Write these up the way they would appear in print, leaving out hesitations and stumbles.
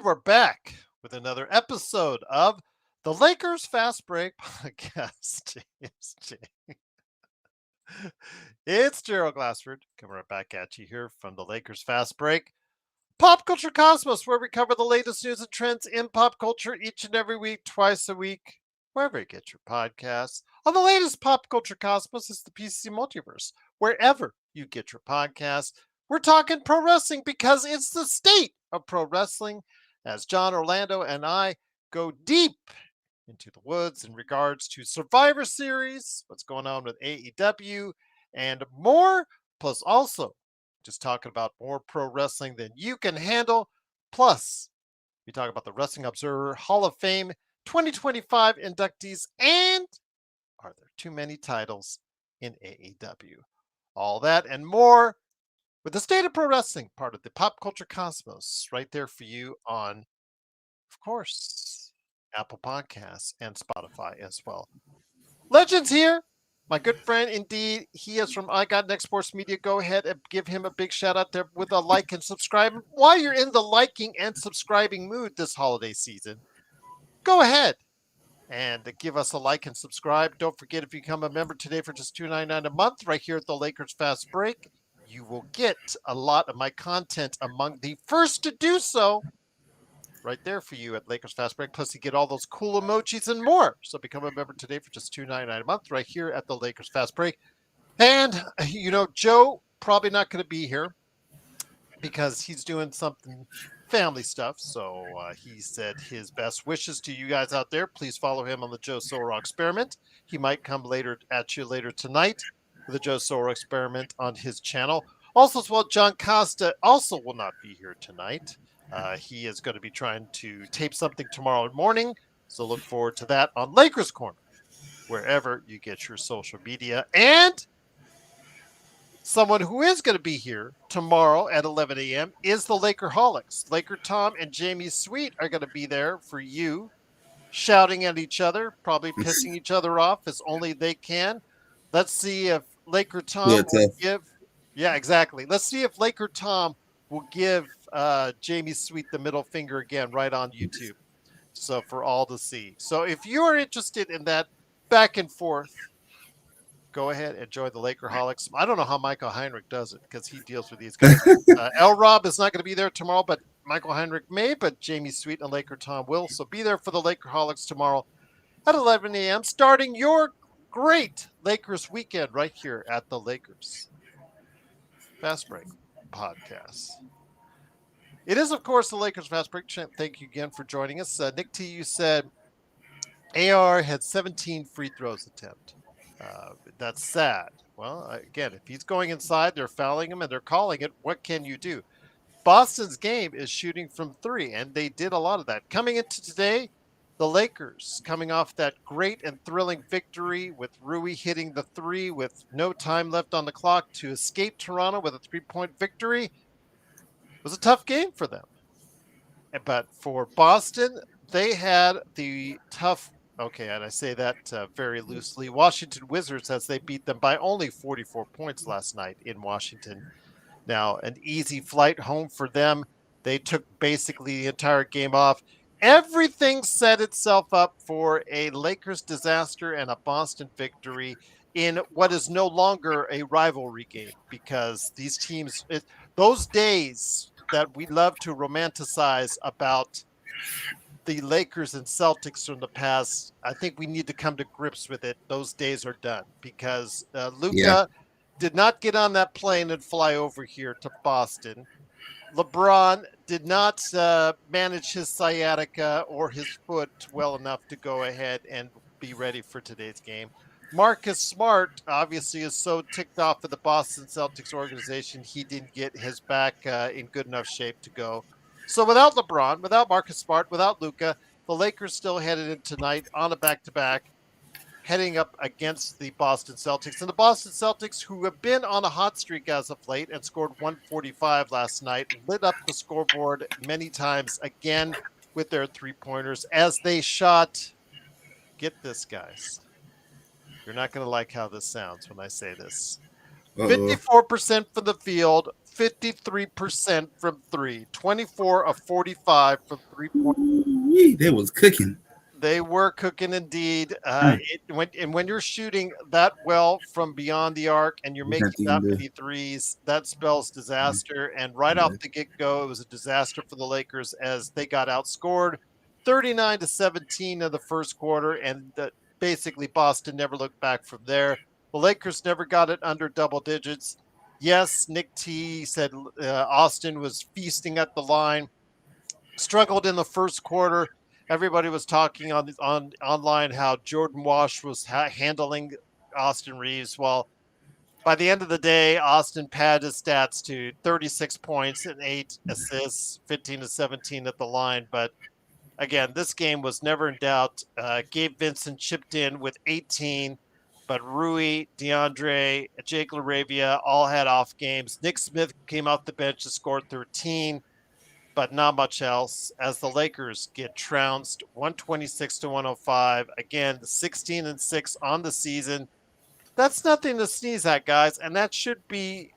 we're back with another episode of the Lakers Fast Break podcast. It's Gerald Glassford coming right back at you here from the Lakers Fast Break. Pop Culture Cosmos, where we cover the latest news and trends in pop culture each and every week, twice a week, wherever you get your podcasts. On the latest Pop Culture Cosmos is the PC Multiverse, wherever you get your podcasts. We're talking pro wrestling because it's the state of pro wrestling, as John Orlando and I go deep into the woods in regards to Survivor Series, what's going on with AEW, and more, plus also just talking about more pro wrestling than you can handle. Plus, we talk about the Wrestling Observer Hall of Fame 2025 inductees and are there too many titles in AEW? All that and more with the State of Pro Wrestling, part of the Pop Culture Cosmos, right there for you on, of course, Apple Podcasts and Spotify as well. Legends here. My good friend, indeed, he is from I Got Next Sports Media. Go ahead and give him a big shout out there with a like and subscribe. While you're in the liking and subscribing mood this holiday season, go ahead and give us a like and subscribe. Don't forget, if you become a member today for just $2.99 a month right here at the Lakers Fast Break, you will get a lot of my content among the first to do so right there for you at Lakers Fast Break. Plus, you get all those cool emojis and more. So become a member today for just $2.99 a month right here at the Lakers Fast Break. And, Joe probably not going to be here because he's doing something family stuff. So he said his best wishes to you guys out there. Please follow him on the Joe Soro Experiment. He might come at you later tonight with the Joe Soro Experiment on his channel. Also, as well, John Costa also will not be here tonight. He is going to be trying to tape something tomorrow morning. So look forward to that on Lakers Corner, wherever you get your social media. And someone who is going to be here tomorrow at 11 a.m. is the Lakerholics. Laker Tom and Jamie Sweet are going to be there for you, shouting at each other, probably pissing each other off as only they can. Let's see if Laker Tom will give. Yeah, exactly. Let's see if Laker Tom will give Jamie Sweet the middle finger again right on YouTube. So for all to see. So if you are interested in that back and forth, go ahead and join the Lakerholics. I don't know how Michael Heinrich does it because he deals with these guys. L. Rob is not going to be there tomorrow, but Michael Heinrich may, but Jamie Sweet and Laker Tom will. So be there for the Lakerholics tomorrow at 11 a.m., starting your great Lakers weekend right here at the Lakers Fast Break podcast. It is, of course, the Lakers Fast Break. Thank you again for joining us. Nick T, you said AR had 17 free throws attempt. That's sad. Well, again, if he's going inside, they're fouling him and they're calling it. What can you do? Boston's game is shooting from three, and they did a lot of that. Coming into today, the Lakers coming off that great and thrilling victory with Rui hitting the three with no time left on the clock to escape Toronto with a 3-point victory. It was a tough game for them. But for Boston, they had the tough, okay, and I say that very loosely, Washington Wizards, as they beat them by only 44 points last night in Washington. Now, an easy flight home for them. They took basically the entire game off. Everything set itself up for a Lakers disaster and a Boston victory in what is no longer a rivalry game, because these teams, those days that we love to romanticize about the Lakers and Celtics from the past, I think we need to come to grips with it. Those days are done because Luka did not get on that plane and fly over here to Boston. LeBron did not manage his sciatica or his foot well enough to go ahead and be ready for today's game. Marcus Smart obviously is so ticked off at the Boston Celtics organization, he didn't get his back in good enough shape to go. So without LeBron, without Marcus Smart, without Luka, the Lakers still headed in tonight on a back-to-back, heading up against the Boston Celtics. And the Boston Celtics, who have been on a hot streak as of late and scored 145 last night, lit up the scoreboard many times again with their three-pointers as they shot, get this, guys. You're not going to like how this sounds when I say this. 54% from the field, 53% from three, 24 of 45 from 3 point. They was cooking. They were cooking indeed. Mm. When you're shooting that well from beyond the arc and you're There's nothing making you can that do. many threes, that spells disaster. And right off Yeah. the get go, it was a disaster for the Lakers as they got outscored 39-17 in the first quarter, and basically Boston never looked back from there. The Lakers never got it under double digits. Yes, Nick T said Austin was feasting at the line, struggled in the first quarter. Everybody was talking on online how Jordan Wash was handling Austin Reaves. Well, by the end of the day, Austin padded his stats to 36 points and 8 assists, 15 to 17 at the line. But again, this game was never in doubt. Gabe Vincent chipped in with 18, but Rui, DeAndre, Jake LaRavia all had off games. Nick Smith came off the bench to score 13, but not much else as the Lakers get trounced 126 to 105. Again, 16-6 on the season. That's nothing to sneeze at, guys, and that should be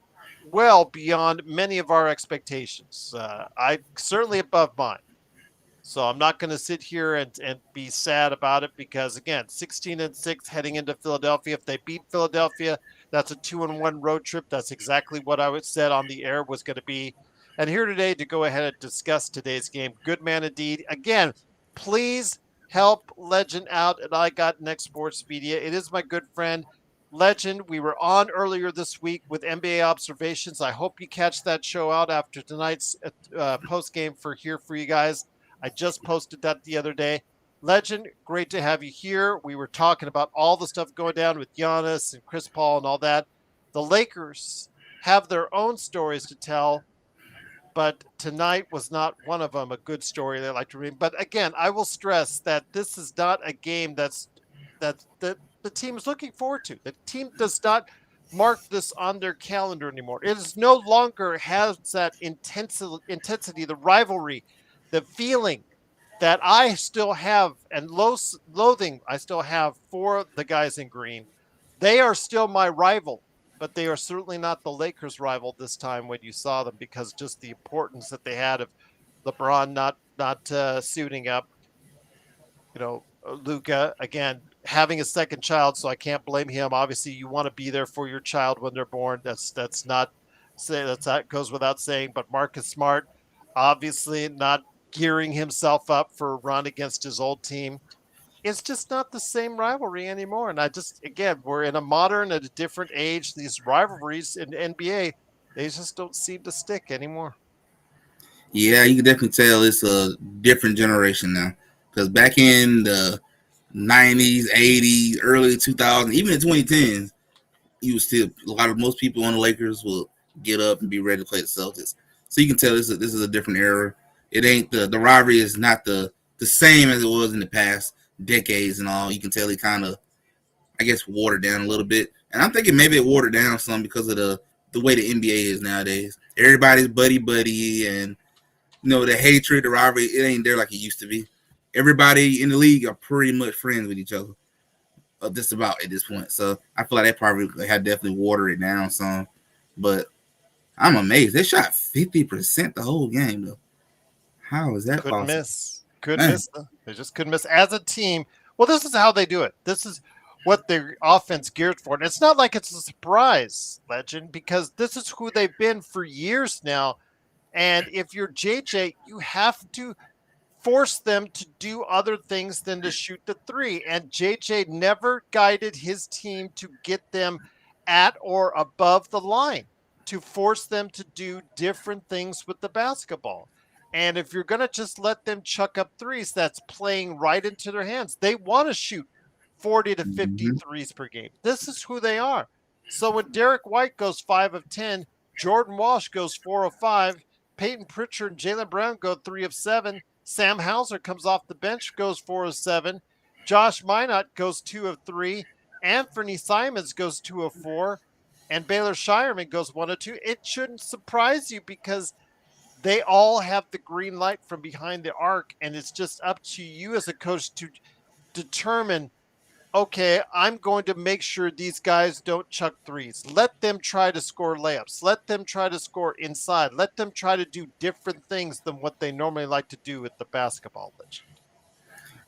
well beyond many of our expectations. I certainly above mine. So I'm not going to sit here and be sad about it because again, 16-6 heading into Philadelphia. If they beat Philadelphia, that's a 2-1 road trip. That's exactly what I would said on the air was going to be. And here today to go ahead and discuss today's game. Good man indeed. Again, please help Legend out at I Got Next Sports Media. It is my good friend Legend. We were on earlier this week with NBA observations. I hope you catch that show out after tonight's post game for here for you guys. I just posted that the other day. Legend, great to have you here. We were talking about all the stuff going down with Giannis and Chris Paul and all that. The Lakers have their own stories to tell, but tonight was not one of them a good story they like to read. But again, I will stress that this is not a game that the team is looking forward to. The team does not mark this on their calendar anymore. It is no longer has that intensity, the rivalry, the feeling that I still have and loathing I still have for the guys in green. They are still my rival, but they are certainly not the Lakers' rival this time when you saw them because just the importance that they had of LeBron not suiting up. Luka again having a second child, so I can't blame him. Obviously, you want to be there for your child when they're born. That's not say that goes without saying. But Marcus Smart, obviously not gearing himself up for a run against his old team. It's just not the same rivalry anymore. And I just again, we're in a modern at a different age. These rivalries in the NBA, they just don't seem to stick anymore. Yeah, you can definitely tell it's a different generation now. Because back in the 90s, 80s, early 2000s, even the 2010s, you was still most people on the Lakers will get up and be ready to play the Celtics. So you can tell this is a different era. It ain't the rivalry is not the same as it was in the past decades and all. You can tell it kind of, I guess, watered down a little bit. And I'm thinking maybe it watered down some because of the way the NBA is nowadays. Everybody's buddy and the hatred, the rivalry, it ain't there like it used to be. Everybody in the league are pretty much friends with each other, just about at this point. So I feel like they probably had definitely watered it down some. But I'm amazed. They shot 50% the whole game, though. How is that Couldn't possible? miss. Couldn't Man. miss. They just couldn't miss as a team. Well, this is how they do it. This is what their offense geared for. And it's not like it's a surprise, Legend, because this is who they've been for years now. And if you're JJ, you have to force them to do other things than to shoot the three. And JJ never guided his team to get them at or above the line, to force them to do different things with the basketball. And if you're going to just let them chuck up threes, that's playing right into their hands. They want to shoot 40 to 50 Mm-hmm. threes per game. This is who they are. So when Derek White goes 5 of 10, Jordan Walsh goes 4 of 5, Peyton Pritchard and Jaylen Brown go 3 of 7, Sam Hauser comes off the bench, goes 4 of 7, Josh Minot goes 2 of 3, Anthony Simons goes 2 of 4, and Baylor Shireman goes 1 of 2. It shouldn't surprise you because they all have the green light from behind the arc, and it's just up to you as a coach to determine okay, I'm going to make sure these guys don't chuck threes. Let them try to score layups. Let them try to score inside. Let them try to do different things than what they normally like to do with the basketball legend.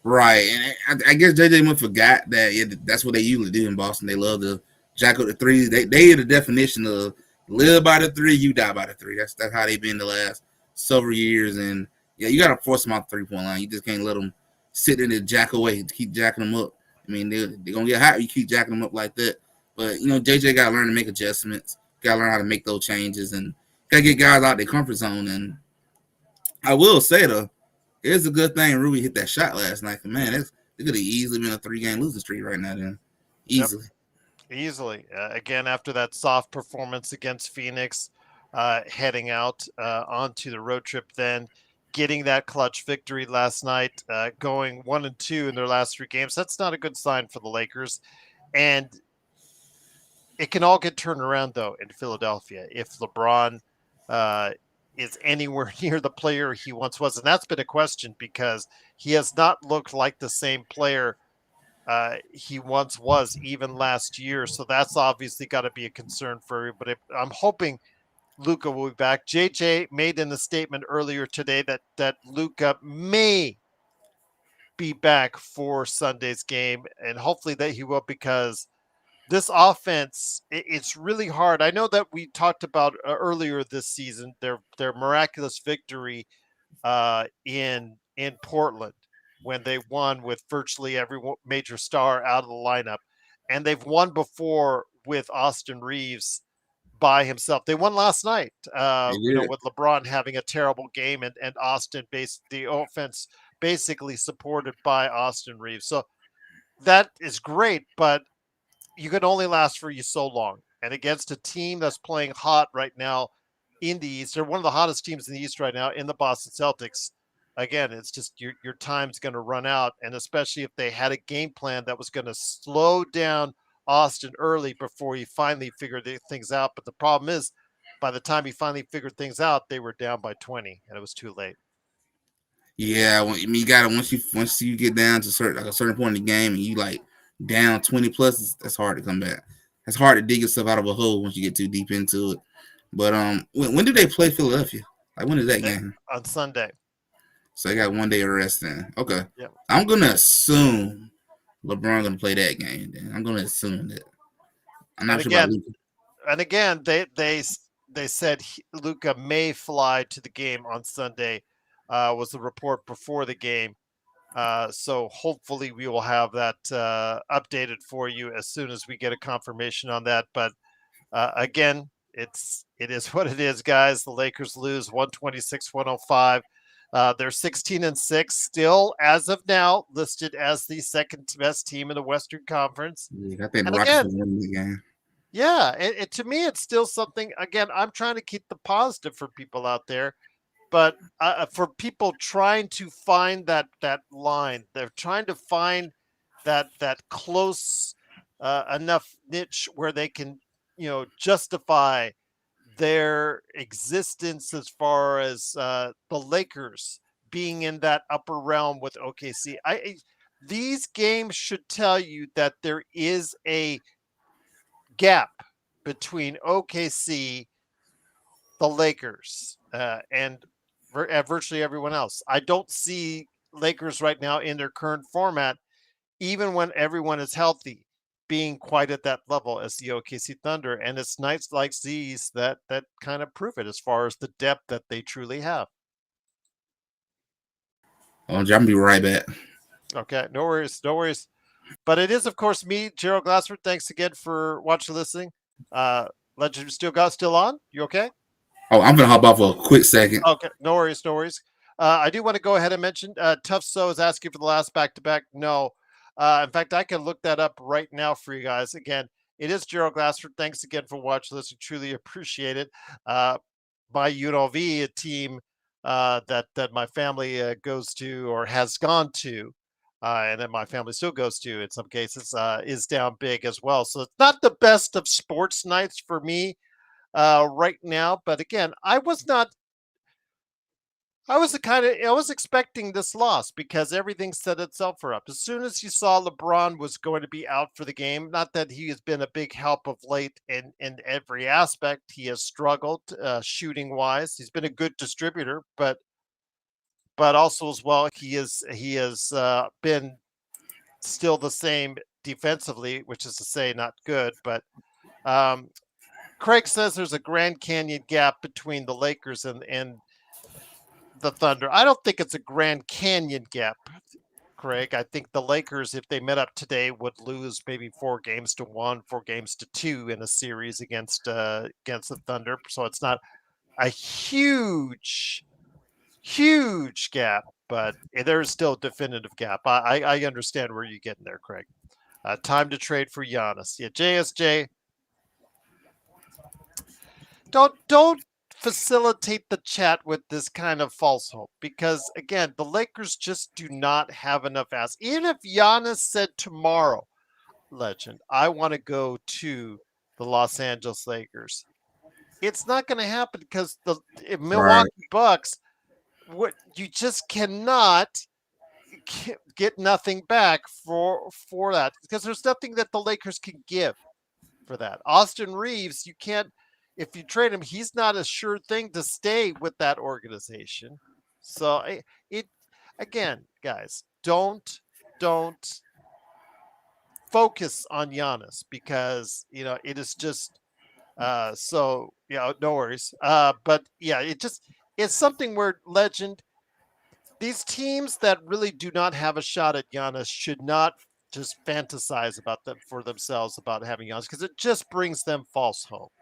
Right, and I guess JJ Moore forgot that that's what they usually do in Boston. They love to jack up the threes. They are the definition of live by the three, you die by the three. That's how they've been the last several years. And yeah, you got to force them out the 3 point line. You just can't let them sit in and jack away. Keep jacking them up. I mean, they're gonna get hot. You keep jacking them up like that. But JJ got to learn to make adjustments. Got to learn how to make those changes, and got to get guys out their comfort zone. And I will say though, it's a good thing Ruby hit that shot last night. Man, it could have easily been a 3-game losing streak right now. Then Yep, easily. easily. Again, after that soft performance against Phoenix, heading out onto the road trip, then getting that clutch victory last night, going 1-2 in their last 3 games. That's not a good sign for the Lakers. And it can all get turned around though in Philadelphia if LeBron uh, is anywhere near the player he once was, and that's been a question because he has not looked like the same player he once was even last year. So that's obviously got to be a concern for everybody. I'm hoping Luka will be back. JJ made in a statement earlier today that Luka may be back for Sunday's game, and hopefully that he will because this offense, it's really hard. I know that we talked about earlier this season their miraculous victory in Portland when they won with virtually every major star out of the lineup, and they've won before with Austin Reaves by himself. They won last night, They did. with LeBron having a terrible game and Austin based the offense basically supported by Austin Reaves. So that is great, but you can only last for you so long. And against a team that's playing hot right now in the East, they're one of the hottest teams in the East right now in the Boston Celtics. Again, it's just your time's going to run out, and especially if they had a game plan that was going to slow down Austin early before he finally figured things out. But the problem is, by the time he finally figured things out, they were down by 20, and it was too late. Yeah, you got to once you get down to a certain point in the game and you like down 20 plus, that's hard to come back. It's hard to dig yourself out of a hole once you get too deep into it. But when do they play Philadelphia? Like when is that Eh, game? on Sunday. So they got one day of rest then. Okay, Yeah. I'm gonna assume LeBron gonna play that game. Then I'm gonna assume that. I'm And not sure about again, Luka. they said Luca may fly to the game on Sunday. Was the report before the game? So hopefully we will have that updated for you as soon as we get a confirmation on that. But again, it is what it is, guys. The Lakers lose 126-105. They're 16-6, still as of now listed as the second best team in the Western Conference. Yeah, I think the And Rockets again, will win the game. yeah, to me, it's still something. Again, I'm trying to keep the positive for people out there, but for people trying to find that line, they're trying to find that close enough niche where they can, justify their existence as far as the Lakers being in that upper realm with OKC. These games should tell you that there is a gap between OKC, the Lakers, and virtually everyone else. I don't see Lakers right now in their current format, even when everyone is healthy, being quite at that level as the OKC Thunder. And it's nights like these that kind of prove it as far as the depth that they truly have. I'm gonna be right back. Okay, no worries, no worries. But it is, of course, me, Gerald Glassford. Thanks again for watching, listening. Legend still on? You okay? Oh, I'm gonna hop off for a quick second. Okay, no worries, no worries. I do want to go ahead and mention Tough So is asking for the last back to back. No. In fact, I can look that up right now for you guys. Again, it is Gerald Glassford. Thanks again for watching this. I truly appreciate it. My UNLV, a team that my family goes to or has gone to, and then my family still goes to in some cases, is down big as well. So it's not the best of sports nights for me right now. But again, I was not I was expecting this loss because everything set itself up. As soon as you saw LeBron was going to be out for the game, not that he has been a big help of late in every aspect. He has struggled shooting wise. He's been a good distributor, but also as well he has been still the same defensively, which is to say not good. But um, Craig says there's a Grand Canyon gap between the Lakers and the Thunder. I don't think it's a Grand Canyon gap, Craig. I think the Lakers, if they met up today, would lose maybe 4 games to 1, 4 games to 2 in a series against the Thunder. So it's not a huge gap, but there's still a definitive gap. I understand where you're getting there, Craig. Time to trade for Giannis. Yeah, JSJ, don't facilitate the chat with this kind of false hope because again, the Lakers just do not have enough ass. Even if Giannis said tomorrow, legend, I want to go to the Los Angeles Lakers, it's not going to happen because the Right. Milwaukee Bucks, what you just cannot get nothing back for that because there's nothing that the Lakers can give for that. Austin Reaves, you can't, if you trade him, he's not a sure thing to stay with that organization. So it again, guys, don't focus on Giannis because it is just so no worries. But yeah, it's something where legend, these teams that really do not have a shot at Giannis should not just fantasize about them for themselves about having Giannis because it just brings them false hope.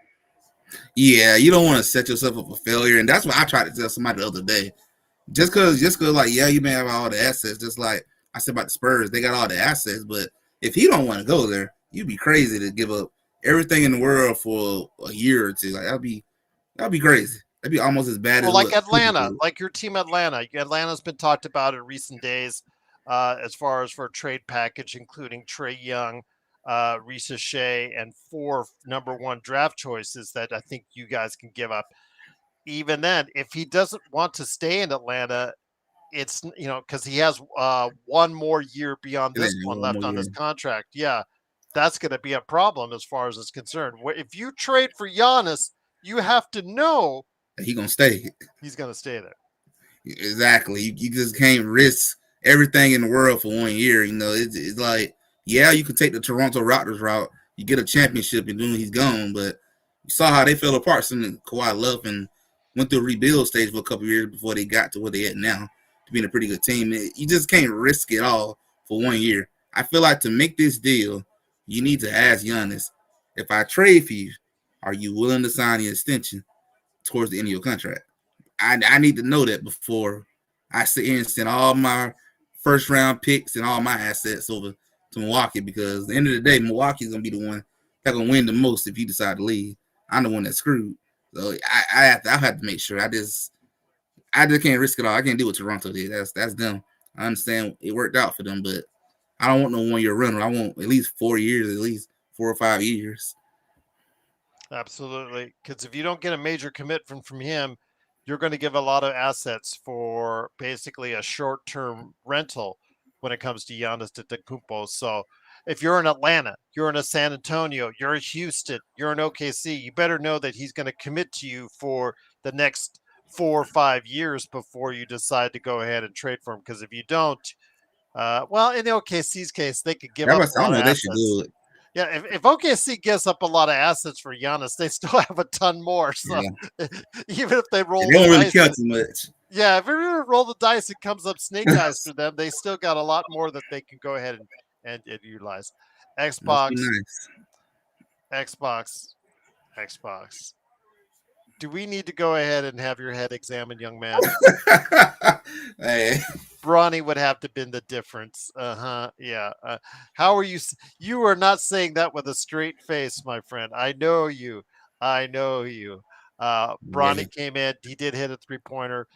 Yeah, you don't want to set yourself up for failure, and that's what I tried to tell somebody the other day. Just cause, like, yeah, you may have all the assets. Just like I said about the Spurs, they got all the assets, but if he don't want to go there, you'd be crazy to give up everything in the world for a year or two. Like that'd be crazy. That'd be almost as bad Well, as like what Cooper Atlanta, did. like your team Atlanta. Atlanta's been talked about in recent days as far as for a trade package, including Trey Young, Risa Shea, and 4 number 1 draft choices that I think you guys can give up. Even then, if he doesn't want to stay in Atlanta, it's because he has 1 more year beyond And then this one one more left on year, his contract. Yeah, that's going to be a problem as far as it's concerned. If you trade for Giannis, you have to know he gonna stay. he's going to stay there. Exactly. You just can't risk everything in the world for 1 year. It's like, yeah, you can take the Toronto Raptors route. You get a championship and then he's gone. But you saw how they fell apart since Kawhi left and went through a rebuild stage for a couple of years before they got to where they at now to being a pretty good team. You just can't risk it all for 1 year. I feel like to make this deal, you need to ask Giannis, if I trade for you, are you willing to sign the extension towards the end of your contract? I need to know that before I sit here and send all my first round picks and all my assets over to Milwaukee, because at the end of the day, Milwaukee's gonna be the one that's gonna win the most if you decide to leave. I'm the one that's screwed. So I have to make sure. I just can't risk it all. I can't do what Toronto did. That's them. I understand it worked out for them, but I don't want no 1 year rental. I want at least 4 years, at least 4 or 5 years. Absolutely, because if you don't get a major commitment from him, you're going to give a lot of assets for basically a short-term rental when it comes to Giannis Antetokounmpo. So, if you're in Atlanta, you're in a San Antonio, you're in Houston, you're in OKC, you better know that he's going to commit to you for the next 4 or 5 years before you decide to go ahead and trade for him. Because if you don't, well, in the OKC's case, they could give up a I lot don't of know what they should assets. do. Yeah, if OKC gives up a lot of assets for Giannis, they still have a ton more. So Yeah, even if they and roll they the don't really dice, care too much. yeah, if they roll the dice, it comes up snake eyes for them. They still got a lot more that they can go ahead and utilize. Must be Xbox, nice. Xbox, Xbox. Do we need to go ahead and have your head examined, young man? Hey, Bronny would have to been the difference. Uh-huh. Yeah. How are you? You are not saying that with a straight face, my friend. I know you. I know you. yeah, Bronny came in. He did hit a 3-pointer.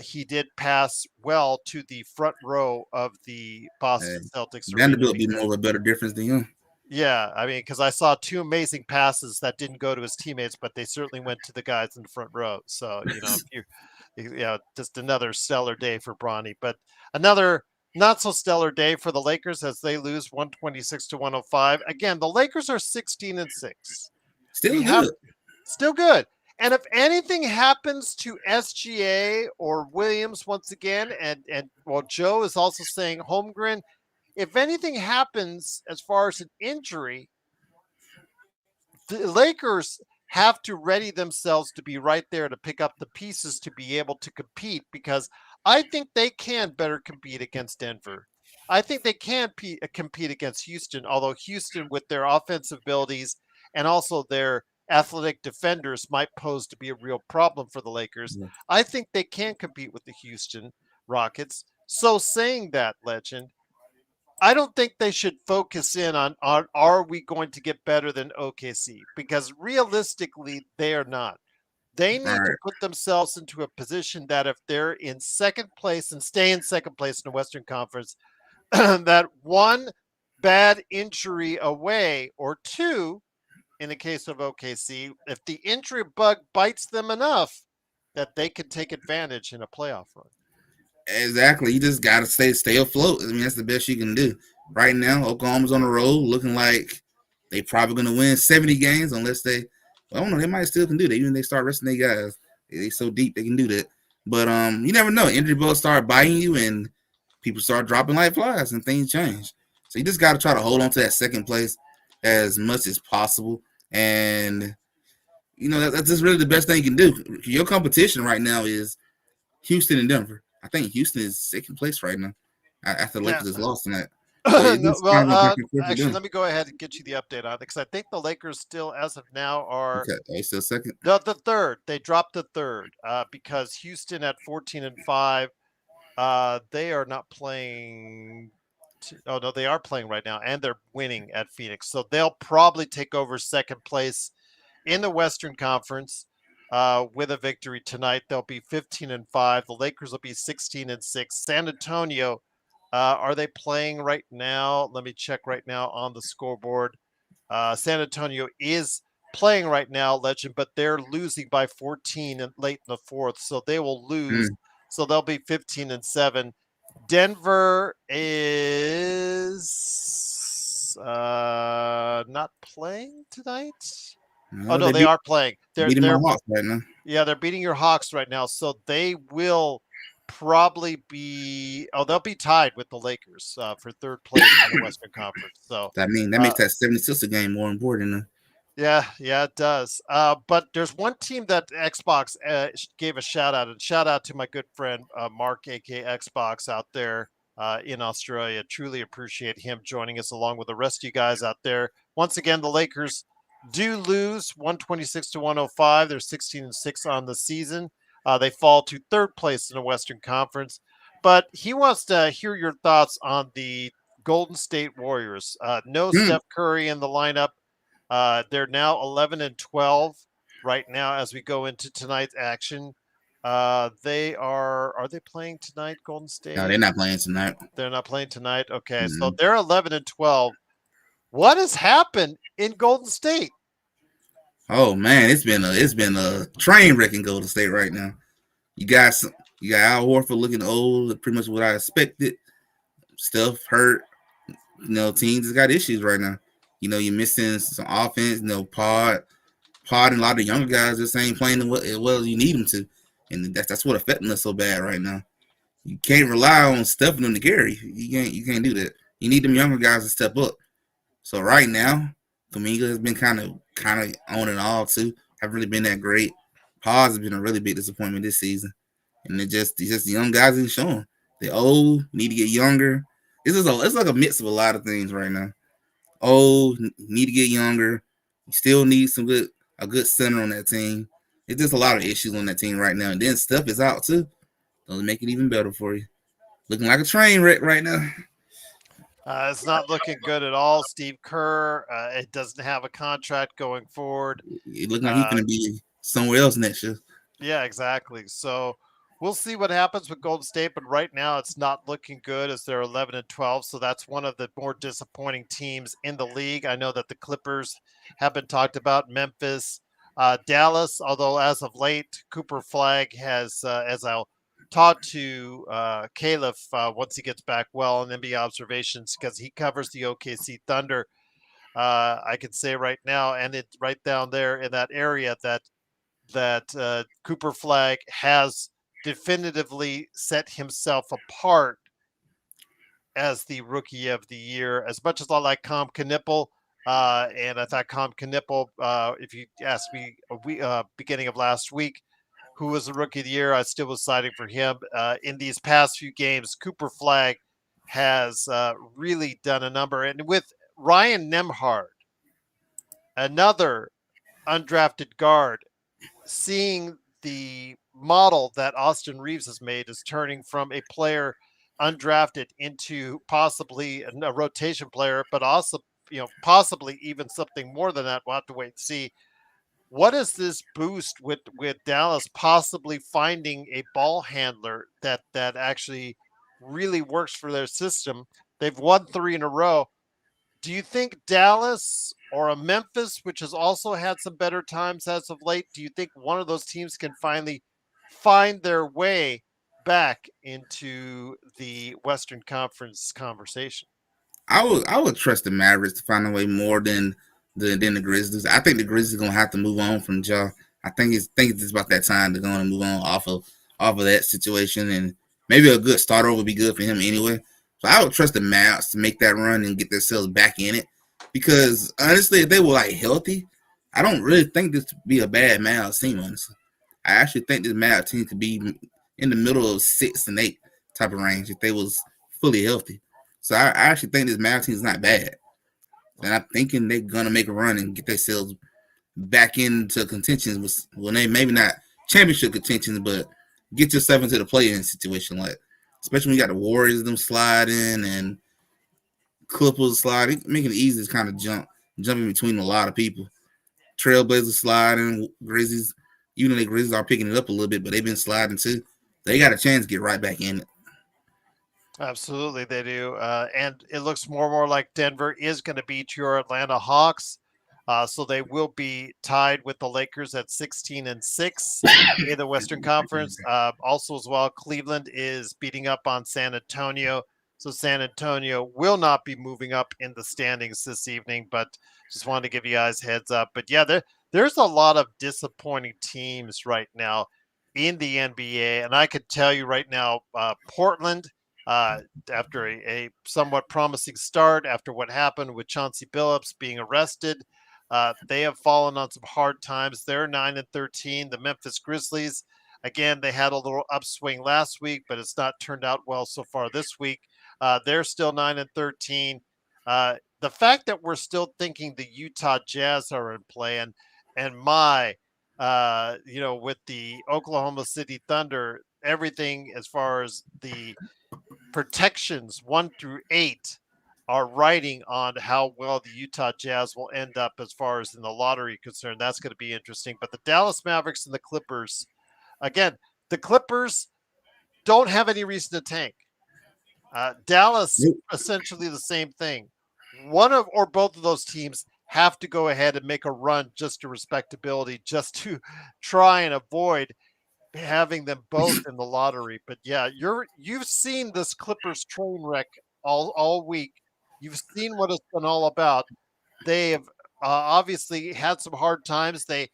He did pass well to the front row of the hey. Boston Celtics arena Vanderbilt be more because, of a better difference than him. yeah, I mean, because I saw 2 amazing passes that didn't go to his teammates, but they certainly went to the guys in the front row. So, just another stellar day for Bronny, but another not so stellar day for the Lakers as they lose 126 to 105. Again, the Lakers are 16-6. Still We have good. still good. And if anything happens to SGA or Williams once again, and well, Joe is also saying Holmgren, if anything happens as far as an injury, the Lakers have to ready themselves to be right there to pick up the pieces to be able to compete, because I think they can better compete against Denver. I think they can compete against Houston, although Houston, with their offensive abilities and also their athletic defenders, might pose to be a real problem for the Lakers. Yeah. I think they can compete with the Houston Rockets. So, saying that, Legend, I don't think they should focus in on are we going to get better than OKC, because realistically they are not. They All need to right. put themselves into a position that if they're in second place and stay in second place in the Western Conference, that one bad injury away, or two, in the case of OKC, if the injury bug bites them enough, that they could take advantage in a playoff run. Exactly. You just gotta stay afloat. I mean, that's the best you can do. Right now, Oklahoma's on the road, looking like they probably gonna win 70 games unless they. Well, I don't know. They might still can do that. Even if they start resting their guys, they so deep they can do that. But you never know. Injury bugs start biting you, and people start dropping like flies, and things change. So you just gotta try to hold on to that second place as much as possible, and that's just really the best thing you can do. Your competition right now is Houston and Denver. I think Houston is second place right now after the Yeah. Lakers has lost tonight. So it No, is well, kind of a back and forth for actually, them. let me go ahead and get you the update on it, because I think the Lakers still, as of now, are Okay, they still second. the third. They dropped the third because Houston at 14-5. They are not playing. Oh no, they are playing right now, and they're winning at Phoenix. So they'll probably take over second place in the Western Conference with a victory tonight. They'll be 15-5. The Lakers will be 16-6. San Antonio, are they playing right now? Let me check right now on the scoreboard. San Antonio is playing right now, Legend, but they're losing by 14 and late in the fourth, so they will lose. Mm. So they'll be 15-7. Denver is not playing tonight. Oh No, no, they they beat are playing. beating my Hawks right now. They're beating your Hawks right now, so they will probably be. Oh, they'll be tied with the Lakers for third place in the Western Conference. So, That uh, makes that 76 game more important. yeah, it does. But there's one team that Xbox gave a shout out, and shout out to my good friend Mark, aka Xbox, out there in Australia. Truly appreciate him joining us along with the rest of you guys out there. Once again, the Lakers do lose 126 to 105. They're 16-6 on the season. They fall to third place in the Western Conference. But he wants to hear your thoughts on the Golden State Warriors. No Hmm. Steph Curry in the lineup. They're now 11-12 right now as we go into tonight's action. They are they playing tonight, Golden No, they're State? not playing tonight. They're not playing tonight. Okay, so Mm-hmm. they're 11-12. What has happened in Golden State? Oh man, it's been a train wreck in Golden State right now. You got you got Al Horford looking old, pretty much what I expected. Stuff hurt. Teams has got issues right now. You're missing some offense. Pod and a lot of the younger guys just ain't playing as well as you need them to, and that's what affecting us so bad right now. You can't rely on stuffing them to carry. You can't do that. You need them younger guys to step up. So right now, Kaminga has been kind of on and off too. Haven't really been that great. Paz has been a really big disappointment this season, and it's just the young guys ain't showing. They're old, need to get younger. It's like a mix of a lot of things right now. Old, need to get younger. You still need a good center on that team. It's just a lot of issues on that team right now. And then Steph is out too. Doesn't make it even better for you. Looking like a train wreck right now. It's not looking good at all. Steve Kerr, it doesn't have a contract going forward. It looking like he's Uh, gonna be somewhere else next year. yeah, exactly. So we'll see what happens with Golden State, but right now it's not looking good as they're 11-12. So that's one of the more disappointing teams in the league. I know that the Clippers have been talked about, Memphis. Dallas, although as of late, Cooper Flag has, as I'll talk to Caliph once he gets back well in NBA observations, because he covers the OKC Thunder. I can say right now, and it's right down there in that area, that Cooper Flag has definitively set himself apart as the rookie of the year. As much as I like Com Knipple, and I thought Com Knipple, if you asked me beginning of last week, who was the rookie of the year, I still was siding for him. In these past few games, Cooper Flag has really done a number. And with Ryan Nembhard, another undrafted guard, seeing the model that Austin Reaves has made is turning from a player undrafted into possibly a rotation player, but also, possibly even something more than that. We'll have to wait and see. What is this boost with Dallas possibly finding a ball handler that actually really works for their system? They've won 3 in a row. Do you think Dallas or a Memphis, which has also had some better times as of late, do you think one of those teams can finally find their way back into the Western Conference conversation? I would trust the Mavericks to find a way more than the Grizzlies. I think the Grizzlies gonna have to move on from Ja. I think it's about that time they're gonna move on off of that situation, and maybe a good starter would be good for him anyway. So I would trust the Mavs to make that run and get themselves back in it. Because honestly, if they were like healthy, I don't really think this would be a bad Mavs team. Honestly, I actually think this Mavs team could be in the middle of 6 and 8 type of range if they was fully healthy. So I actually think this Mavs team is not bad. And I'm thinking they're gonna make a run and get themselves back into contentions with, well, they maybe not championship contentions, but get yourself into the play-in situation. Like, especially when you got the Warriors them sliding and Clippers sliding, making it easy to kind of jumping between a lot of people. Trailblazers sliding, Grizzlies, even though the Grizzlies are picking it up a little bit, but they've been sliding too. They got a chance to get right back in it. Absolutely, they do. And it looks more and more like Denver is going to beat your Atlanta Hawks. So they will be tied with the Lakers at 16-6 in the Western Conference. Also, as well, Cleveland is beating up on San Antonio. So San Antonio will not be moving up in the standings this evening, but just wanted to give you guys heads up. But yeah, there's a lot of disappointing teams right now in the NBA. And I could tell you right now, Portland, after a somewhat promising start, after what happened with Chauncey Billups being arrested, they have fallen on some hard times. They're 9-13. The Memphis Grizzlies, again, they had a little upswing last week, but it's not turned out well so far this week. They're still 9-13. The fact that we're still thinking the Utah Jazz are in play, and with the Oklahoma City Thunder, everything as far as the protections 1 through 8 are writing on how well the Utah Jazz will end up as far as in the lottery concerned. That's going to be interesting. But the Dallas Mavericks and the Clippers, again, the Clippers don't have any reason to tank. Dallas, essentially the same thing. One of or both of those teams have to go ahead and make a run just to respectability, just to try and avoid having them both in the lottery. But yeah, you've seen this Clippers train wreck all week. You've seen what it's been all about. They have obviously had some hard times. They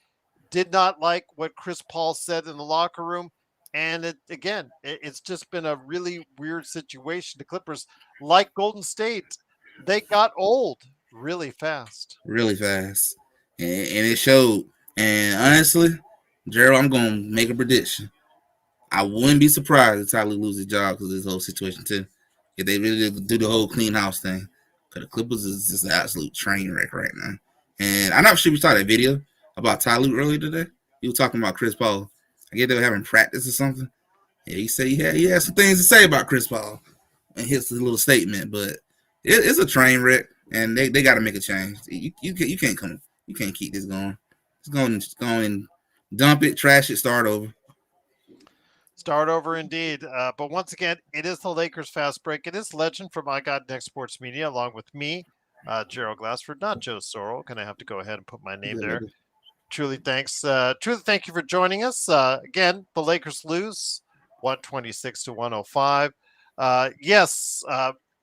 did not like what Chris Paul said in the locker room. And it's just been a really weird situation. The Clippers, like Golden State, they got old really fast. Really fast, and it showed. And honestly, Gerald, I'm gonna make a prediction. I wouldn't be surprised if Tyler loses his job because of this whole situation too. If they really do the whole clean house thing, because the Clippers is just an absolute train wreck right now. And I'm not sure if you saw that video about Tyler earlier today. He was talking about Chris Paul. I guess they were having practice or something. Yeah, he said he had some things to say about Chris Paul and his little statement, but it's a train wreck, and they got to make a change. You can't keep this going. Just go and dump it, trash it, start over. Start over indeed. But once again, it is the Lakers Fast Break. It is Legend from I Got Next Sports Media, along with me, Gerald Glassford, not Joe Sorrell. Going to have to go ahead and put my name there. Truly, thanks. Truly, thank you for joining us. Again, the Lakers lose 126 to 105. Yes,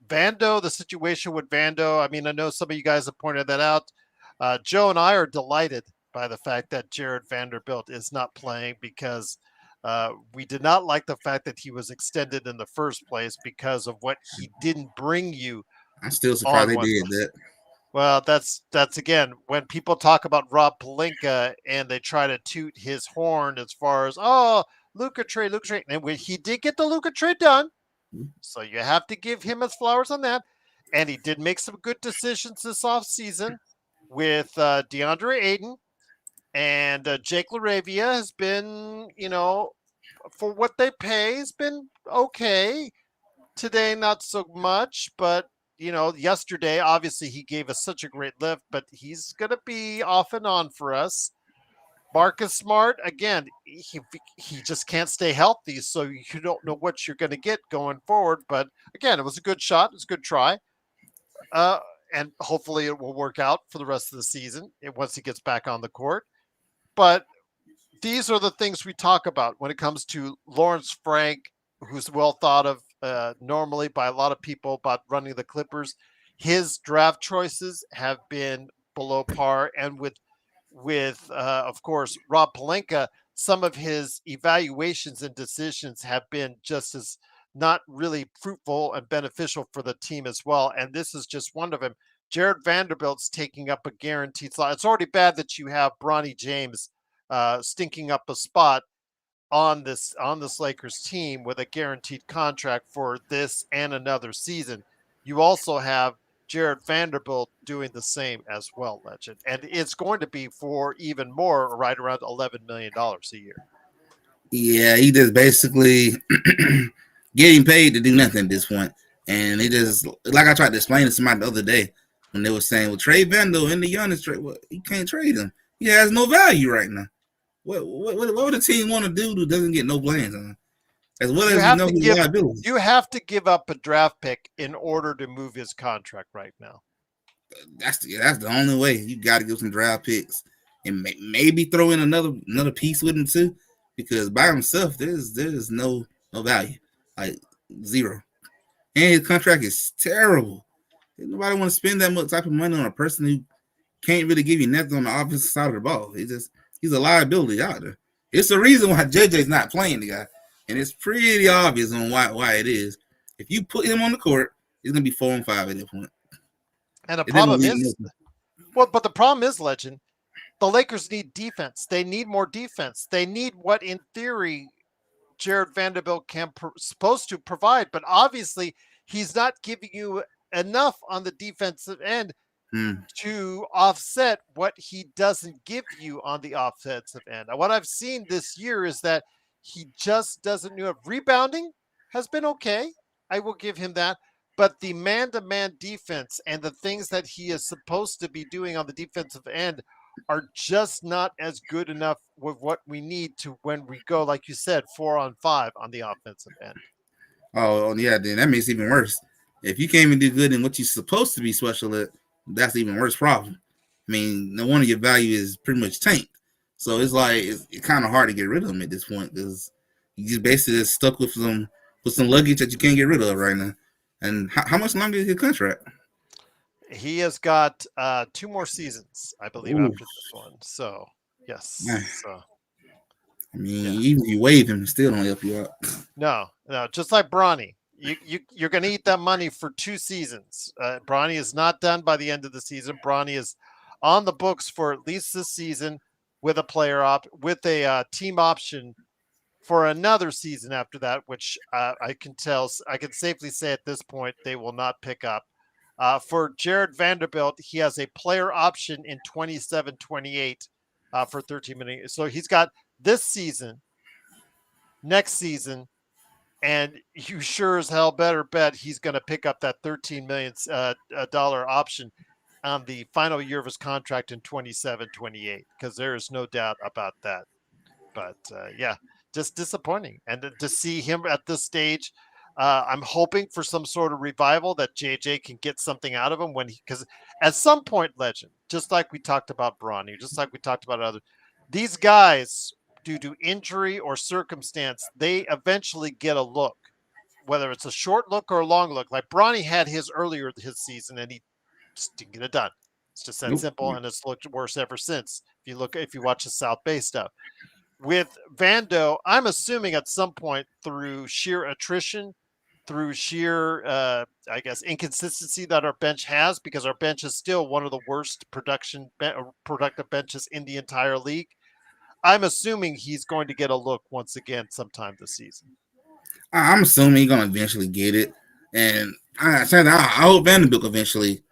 Vando, the situation with Vando. I mean, I know some of you guys have pointed that out. Joe and I are delighted by the fact that Jared Vanderbilt is not playing because we did not like the fact that he was extended in the first place because of what he didn't bring you I'm still surprised on they one did place. that. Well, that's again when people talk about Rob Pelinka and they try to toot his horn as far as Luka trade, and when he did get the Luka trade done, so you have to give him his flowers on that, and he did make some good decisions this offseason with DeAndre Ayton and Jake LaRavia has been, for what they pay, has been okay. Today, not so much, but yesterday, obviously, he gave us such a great lift, but he's going to be off and on for us. Marcus Smart, again, he just can't stay healthy, so you don't know what you're going to get going forward. But again, it was a good shot, it was a good try, uh, and hopefully it will work out for the rest of the season once he gets back on the court. But these are the things we talk about when it comes to Lawrence Frank, who's well thought of normally by a lot of people about running the Clippers. His draft choices have been below par, and with of course Rob Pelinka, some of his evaluations and decisions have been just as not really fruitful and beneficial for the team as well. And this is just one of them. Jared Vanderbilt's taking up a guaranteed slot. It's already bad that you have Bronny James stinking up a spot on this Lakers team with a guaranteed contract for this and another season. You also have Jared Vanderbilt doing the same as well, Legend, and it's going to be for even more, right around $11 million a year. Yeah, he just basically getting paid to do nothing at this point. And they just, like I tried to explain to somebody the other day when they were saying, well, trade Vando in the Giannis trade. Well, you can't trade him. He has no value right now. What would a team want to do who doesn't get no plans on? As well You as we have know to his give liabilities. you have to give up a draft pick in order to move his contract right now. That's the only way. You got to give some draft picks and maybe throw in another piece with him too, because by himself there's no value, like zero. And his contract is terrible. Nobody want to spend that much type of money on a person who can't really give you nothing on the opposite side of the ball. He's a liability out there. It's the reason why JJ's not playing the guy, and it's pretty obvious on why it is. If you put him on the court, he's gonna be 4-5 at that point. And the And then we'll problem leave is, him. but the problem is, Legend, the Lakers need defense. They need more defense. They need what, in theory, Jared Vanderbilt supposed to provide, but obviously he's not giving you enough on the defensive end to offset what he doesn't give you on the offensive end. What I've seen this year is that he just doesn't know. Rebounding has been okay. I will give him that. But the man-to-man defense and the things that he is supposed to be doing on the defensive end are just not as good enough with what we need to when we go, like you said, 4-on-5 on the offensive end. Oh yeah, then that makes it even worse. If you can't even do good in what you're supposed to be special at, that's even worse problem. I mean, no wonder your value is pretty much tanked. So it's like it's kind of hard to get rid of them at this point because you just basically just stuck with some luggage that you can't get rid of right now. And how much longer is your contract? He has got 2 more seasons, I believe, Ooh, after this one. So man. yes, so I mean, yeah, even if you waive him, it still don't help you out. no, just like Bronny. You're going to eat that money for 2 seasons. Bronny is not done by the end of the season. Bronny is on the books for at least this season with a team option for another season after that, which I can safely say at this point they will not pick up. For Jared Vanderbilt, he has a player option in 27-28 for 13 million. So he's got this season, next season, and you sure as hell better bet he's going to pick up that $13 million option on the final year of his contract in 27-28, because there is no doubt about that. But yeah, just disappointing. And to see him at this stage, I'm hoping for some sort of revival that JJ can get something out of him because at some point, Legend, just like we talked about Bronny, just like we talked about others, these guys, due to injury or circumstance, they eventually get a look, whether it's a short look or a long look. Like Bronny had his earlier his season, and he just didn't get it done. It's just that Nope. simple, and it's looked worse ever since. If you watch the South Bay stuff with Vando, I'm assuming at some point through sheer attrition, through sheer, I guess, inconsistency that our bench has, because our bench is still one of the worst productive benches in the entire league. I'm assuming he's going to get a look once again sometime this season. I'm assuming he's gonna eventually get it, and I hope Vanderbilt eventually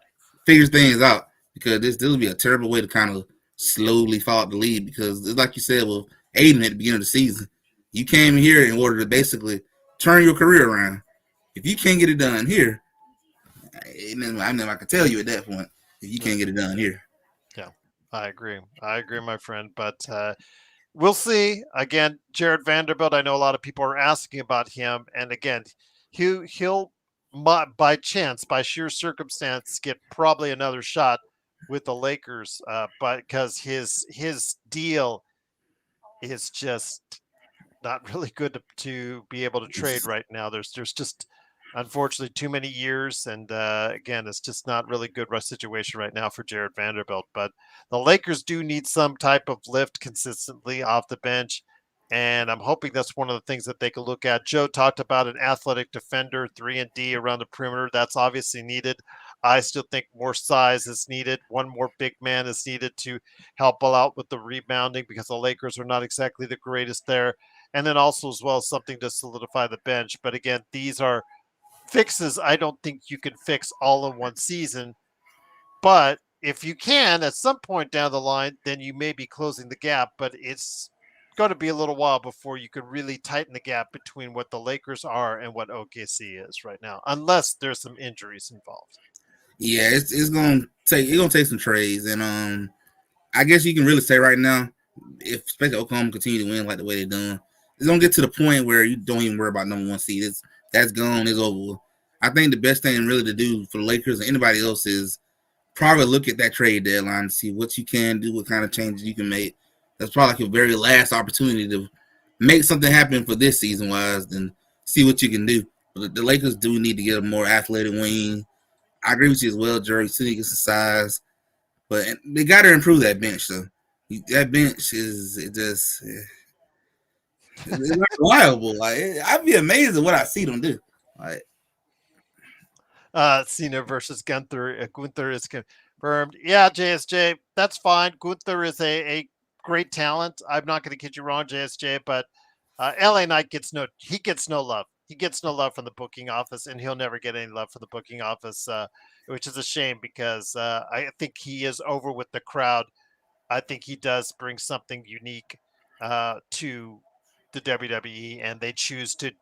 figures things out, because this will be a terrible way to kind of slowly fall out the lead. Because it's like you said, well, Aiden at the beginning of the season, you came here in order to basically turn your career around. If you can't get it done here, I can tell you at that point, if you can't get it done here. Yeah, I agree, my friend. But we'll see. Again, Jared Vanderbilt, I know a lot of people are asking about him. And again, he'll by chance, by sheer circumstance, get probably another shot with the Lakers. But because his deal is just not really good to be able to trade right now. There's just unfortunately too many years, and again, it's just not really good situation right now for Jared Vanderbilt. But the Lakers do need some type of lift consistently off the bench, and I'm hoping that's one of the things that they can look at. Joe talked about an athletic defender, 3-and-D around the perimeter. That's obviously needed. I still think more size is needed. One more big man is needed to help out with the rebounding, because the Lakers are not exactly the greatest there. And then also as well something to solidify the bench. But again, these are fixes I don't think you can fix all in one season. But if you can at some point down the line, then you may be closing the gap. But it's going to be a little while before you can really tighten the gap between what the Lakers are and what OKC is right now, unless there's some injuries involved. Yeah, it's gonna take some trades, and I guess you can really say right now, if especially Oklahoma continue to win like the way they're doing, it's gonna get to the point where you don't even worry about number one seed. That's gone. It's over. I think the best thing really to do for the Lakers and anybody else is probably look at that trade deadline and see what you can do, what kind of changes you can make. That's probably like your very last opportunity to make something happen for this season wise, then see what you can do. But the Lakers do need to get a more athletic wing. I agree with you as well, Jerry. Still need to get some size, but they got to improve that bench. So that bench is it's not reliable. Like I'd be amazed at what I see them do. Like Cena versus Gunther. Gunther is confirmed. Yeah, JSJ, that's fine. Gunther is a great talent. I'm not going to kid you wrong, JSJ, but LA Knight gets no love. He gets no love from the booking office, and he'll never get any love from the booking office, which is a shame, because I think he is over with the crowd. I think he does bring something unique to the WWE, and they choose to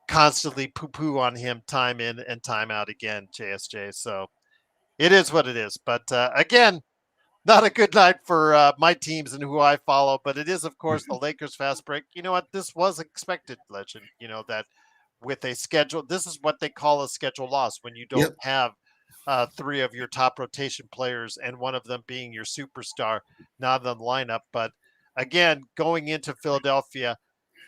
constantly poo-poo on him time in and time out again, JSJ. So it is what it is. But again, not a good night for my teams and who I follow, but it is, of course, the Lakers fast break. You know what? This was expected, Legend. You know, that with a schedule, this is what they call a schedule loss, when you don't have three of your top rotation players and one of them being your superstar not in the lineup. But again, going into Philadelphia,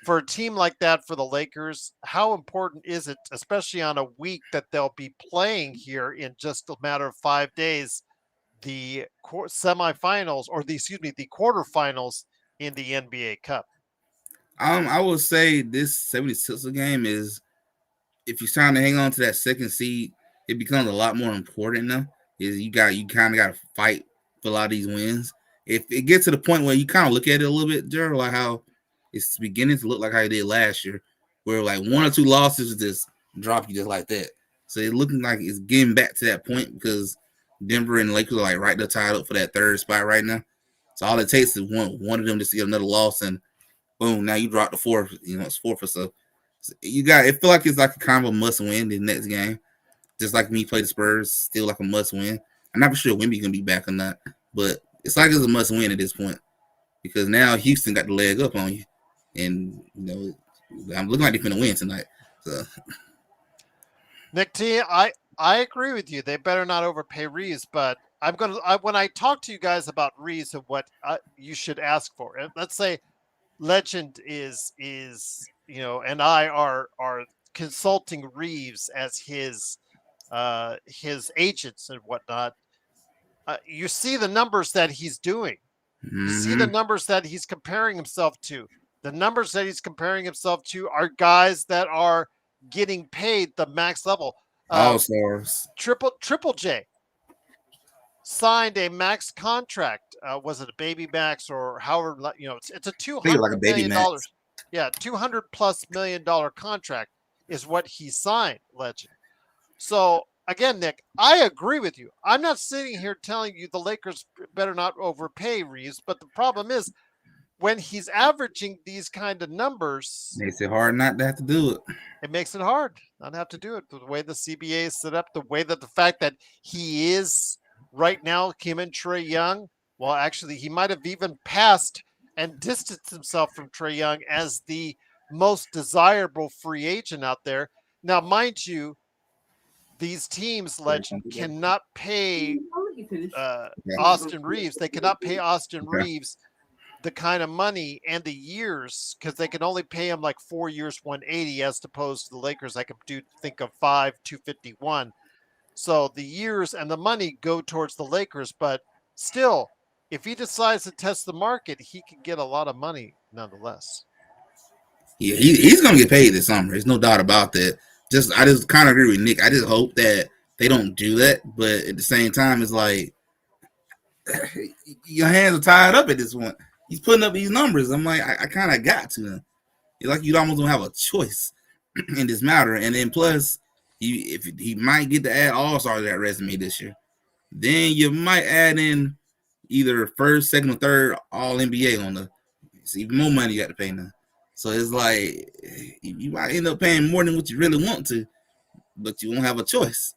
for a team like that, for the Lakers, how important is it, especially on a week that they'll be playing here in just a matter of 5 days, the semifinals, or the quarterfinals in the NBA Cup? I would say this 76er game is, if you're trying to hang on to that second seed, it becomes a lot more important now. Is you kind of got to fight for a lot of these wins. If it gets to the point where you kind of look at it a little bit, Gerald, like how it's beginning to look like how it did last year, where like one or two losses just drop you just like that. So it's looking like it's getting back to that point, because Denver and Lakers are like right there tied up for that third spot right now. So all it takes is one of them just to get another loss, and boom, now you drop the fourth. You know, it's fourth or so. You got it. Feel like it's like a kind of a must win the next game. Just like me play the Spurs, still like a must win. I'm not sure Wemby's gonna be back or not, but it's like it's a must win at this point, because now Houston got the leg up on you, and you know I'm looking like they're gonna win tonight. So Nick T, I agree with you. They better not overpay Reeves, but when I talk to you guys about Reeves and what you should ask for, and let's say Legend and I are consulting Reeves as his agents and whatnot. You see the numbers that he's doing. You see the Mm-hmm. numbers that he's comparing himself to. The numbers that he's comparing himself to are guys that are getting paid the max level. All stars. Triple J signed a max contract. Was it a baby max or however? It's a two I think like hundred a baby million max. dollars. Yeah, $200+ million contract is what he signed. Legend. So again, Nick, I agree with you. I'm not sitting here telling you the Lakers better not overpay Reeves, but the problem is when he's averaging these kind of numbers, Makes it hard not to have to do it. it makes it hard not have to do it. The way the CBA is set up, the way that the fact that he is right now, Kim and Trae Young, well, actually, he might have even passed and distanced himself from Trae Young as the most desirable free agent out there. Now, mind you, these teams, Legend, cannot pay Yeah. Austin Reeves. They cannot pay Austin Okay. Reeves the kind of money and the years because they can only pay him like 4 years, 180, as opposed to the Lakers. I could think of 251. So the years and the money go towards the Lakers, but still, if he decides to test the market, he can get a lot of money nonetheless. Yeah, he's gonna get paid this summer. There's no doubt about that. I just kind of agree with Nick. I just hope that they don't do that, but at the same time, it's like your hands are tied up at this point. He's putting up these numbers. I'm like, I kind of got to. It's like you almost don't have a choice in this matter. And then plus, if he might get to add all stars to that resume this year, then you might add in either first, second, or third All NBA on the. It's even more money you got to pay now. So it's like you might end up paying more than what you really want to, but you won't have a choice.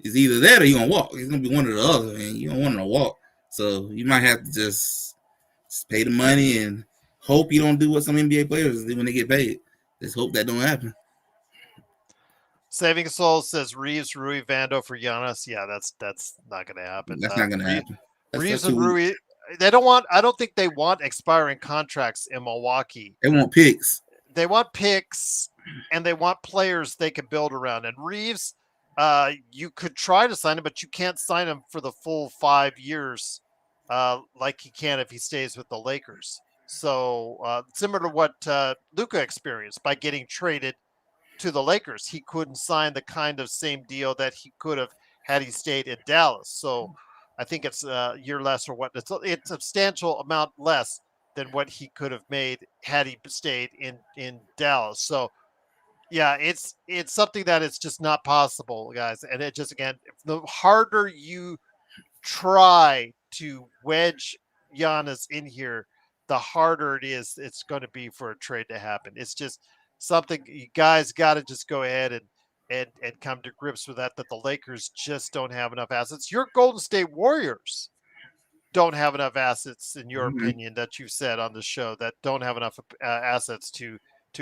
It's either that or you're gonna walk. It's gonna be one or the other, and you don't want to walk. So you might have to just pay the money and hope you don't do what some NBA players do when they get paid. Just hope that don't happen. Saving Soul says Reeves, Rui, Vando for Giannis. Yeah, that's not going to happen. That's not gonna happen. That's Reeves too and weak. Rui, they don't want. I don't think they want expiring contracts in Milwaukee. They want picks. They want picks and they want players they can build around. And Reeves, you could try to sign him, but you can't sign him for the full 5 years, like he can if he stays with the Lakers. So similar to what Luka experienced by getting traded to the Lakers, he couldn't sign the kind of same deal that he could have had he stayed in Dallas. So I think it's a year less or what. It's a substantial amount less than what he could have made had he stayed in Dallas. So yeah, it's something that it's just not possible, guys. And it just again, the harder you try to wedge Giannis in here, the harder it's going to be for a trade to happen. It's just something you guys got to just go ahead and come to grips with that the Lakers just don't have enough assets. Your Golden State Warriors don't have enough assets, in your Mm-hmm. opinion, that you've said on the show, that don't have enough assets to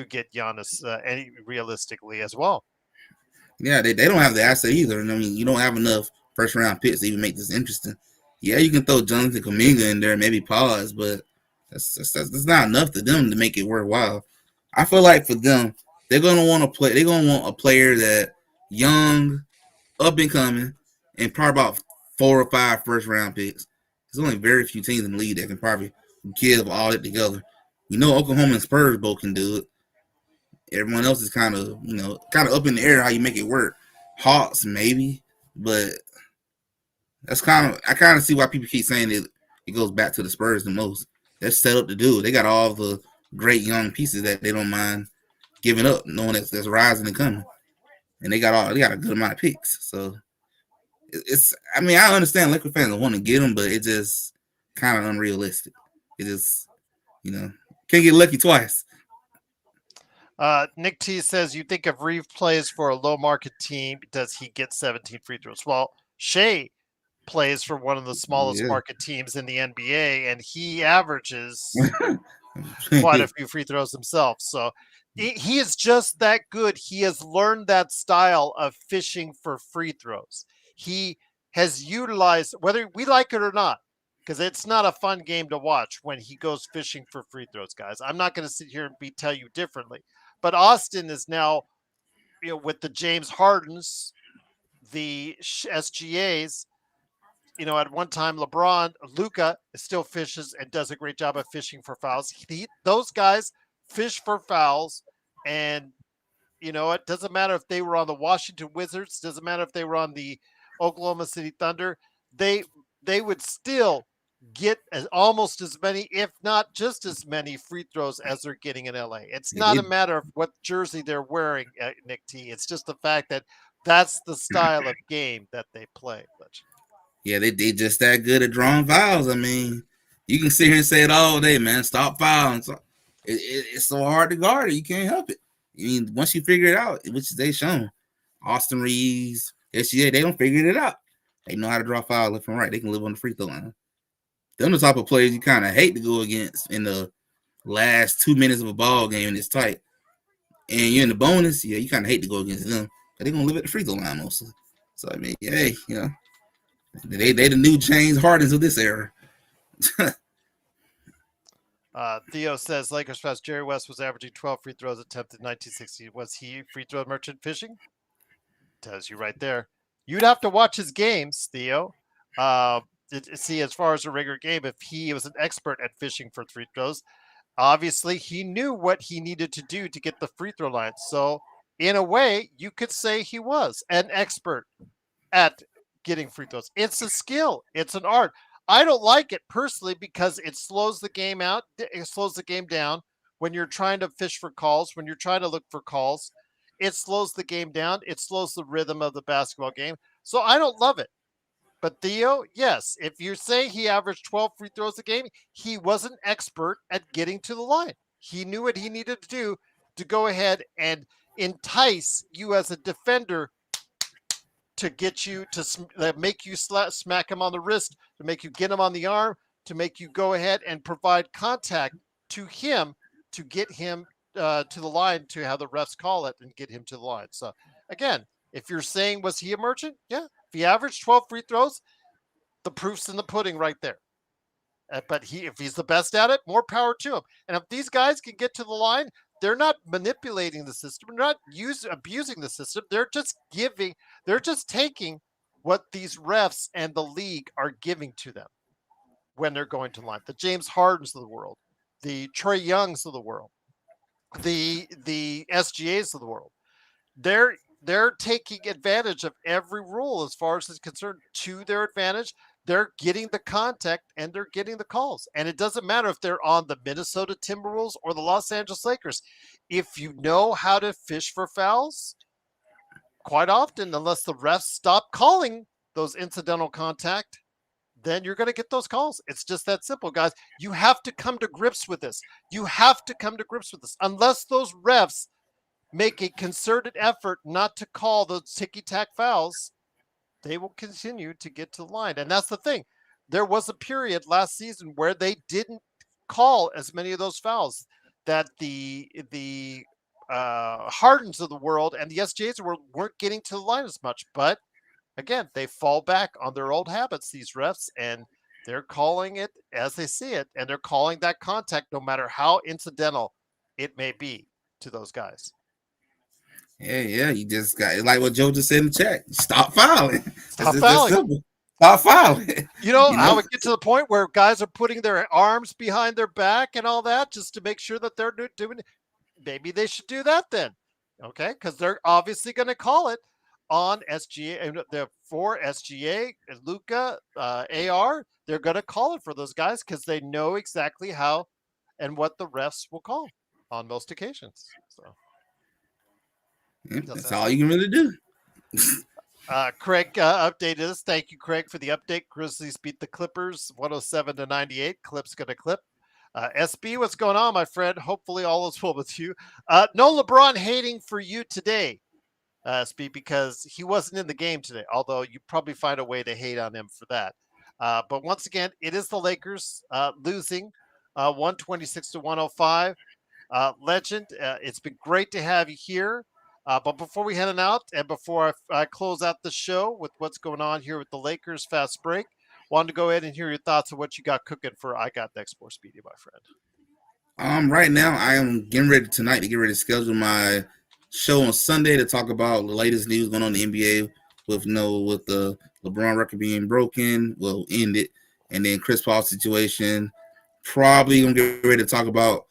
get Giannis any realistically as well. Yeah, they don't have the asset either. And I mean, you don't have enough first round picks to even make this interesting. Yeah, you can throw Jonathan Kuminga in there, maybe pause, but that's not enough to them to make it worthwhile. I feel like for them, they're gonna want to play. They're gonna want a player that young, up and coming, and probably about 4 or 5 first round picks. There's only very few teams in the league that can probably give all that together. We know Oklahoma and Spurs both can do it. Everyone else is kind of up in the air how you make it work. Hawks maybe, but I kind of see why people keep saying it goes back to the Spurs the most. They're set up to do it. They got all the great young pieces that they don't mind giving up, knowing that's rising and coming. And they got a good amount of picks. So I mean, I understand Lakers fans want to get them, but it's just kind of unrealistic. It just, can't get lucky twice. Nick T says, you think if Reeve plays for a low market team, does he get 17 free throws? Well, Shea plays for one of the smallest Yeah. market teams in the NBA, and he averages quite a few free throws himself. So He is just that good. He has learned that style of fishing for free throws. He has utilized, whether we like it or not, because it's not a fun game to watch when he goes fishing for free throws, guys. I'm not going to sit here and tell you differently. But Austin is now, with the James Hardens, the SGAs, at one time, Luka still fishes and does a great job of fishing for fouls. Those guys fish for fouls, and it doesn't matter if they were on the Washington Wizards, doesn't matter if they were on the Oklahoma City Thunder, they they would still get almost as many, if not just as many free throws as they're getting in LA. It's not a They, matter of what jersey they're wearing, Nick T. It's just the fact that that's the style of game that they play. yeah, they just that good at drawing fouls. I mean, you can sit here and say it all day, man. Stop fouling. It's so hard to guard it. You can't help it. I mean, once you figure it out, which they shown, Austin Reaves, SGA, they don't figure it out. They know how to draw fouls left and right. They can live on the free throw line. They're the type of players you kind of hate to go against in the last 2 minutes of a ball game and it's tight. And you're in the bonus, yeah, you kind of hate to go against them. But they're going to live at the free throw line mostly. So, I mean, hey, they the new James Hardens of this era. Theo says Lakers fast Jerry West was averaging 12 free throws attempted in 1960. Was he free throw merchant fishing? Tells you right there. You'd have to watch his games, Theo. See, as far as a regular game, if he was an expert at fishing for free throws, obviously he knew what he needed to do to get the free throw line. So, in a way, you could say he was an expert at getting free throws. It's a skill, it's an art. I don't like it personally because it slows the game out. It slows the game down when you're trying to fish for calls, when you're trying to look for calls. It slows the game down. It slows the rhythm of the basketball game. So I don't love it. But Theo, yes, if you say he averaged 12 free throws a game, he was an expert at getting to the line. He knew what he needed to do to go ahead and entice you as a defender to get you to make you smack him on the wrist, to make you get him on the arm, to make you go ahead and provide contact to him to get him to the line, to have the refs call it and get him to the line. So again, if you're saying was he a merchant? Yeah. If he averaged 12 free throws, the proof's in the pudding right there. But if he's the best at it, more power to him. And if these guys can get to the line, they're not manipulating the system, they're not abusing the system. They're just taking what these refs and the league are giving to them when they're going to line. The James Hardens of the world, the Trae Youngs of the world, the SGAs of the world. They're taking advantage of every rule as far as it's concerned to their advantage. They're getting the contact and they're getting the calls. And it doesn't matter if they're on the Minnesota Timberwolves or the Los Angeles Lakers. If you know how to fish for fouls, quite often, unless the refs stop calling those incidental contact, then you're going to get those calls. It's just that simple, guys. You have to come to grips with this. You have to come to grips with this. Unless those refs make a concerted effort not to call those ticky-tack fouls, they will continue to get to the line. And that's the thing. There was a period last season where they didn't call as many of those fouls, that the Hardens of the world and the SJs weren't getting to the line as much. But again, they fall back on their old habits, these refs, and they're calling it as they see it, and they're calling that contact no matter how incidental it may be to those guys. Yeah, you just got like what Joe just said in the chat. Stop fouling. Stop It's fouling. simple. Stop fouling. I would get to the point where guys are putting their arms behind their back and all that just to make sure that they're doing it. Maybe they should do that then. Okay, because they're obviously going to call it on SGA and for SGA, Luka, AR. They're going to call it for those guys because they know exactly how and what the refs will call on most occasions. So that's all you can really do. Craig updated us. Thank you, Craig, for the update. Grizzlies beat the Clippers 107-98. Clip's going to clip. SB, what's going on, my friend? Hopefully all is well with you. No LeBron hating for you today, SB, because he wasn't in the game today, although you probably find a way to hate on him for that. But once again, it is the Lakers losing 126-105. Legend, it's been great to have you here. But before we head on out and before I close out the show with what's going on here with the Lakers fast break, wanted to go ahead and hear your thoughts on what you got cooking for I Got Next Sports Media, my friend. Right now I am getting ready tonight to get ready to schedule my show on Sunday to talk about the latest news going on in the NBA with the LeBron record being broken, will end it, and then Chris Paul situation. Probably gonna get ready to talk about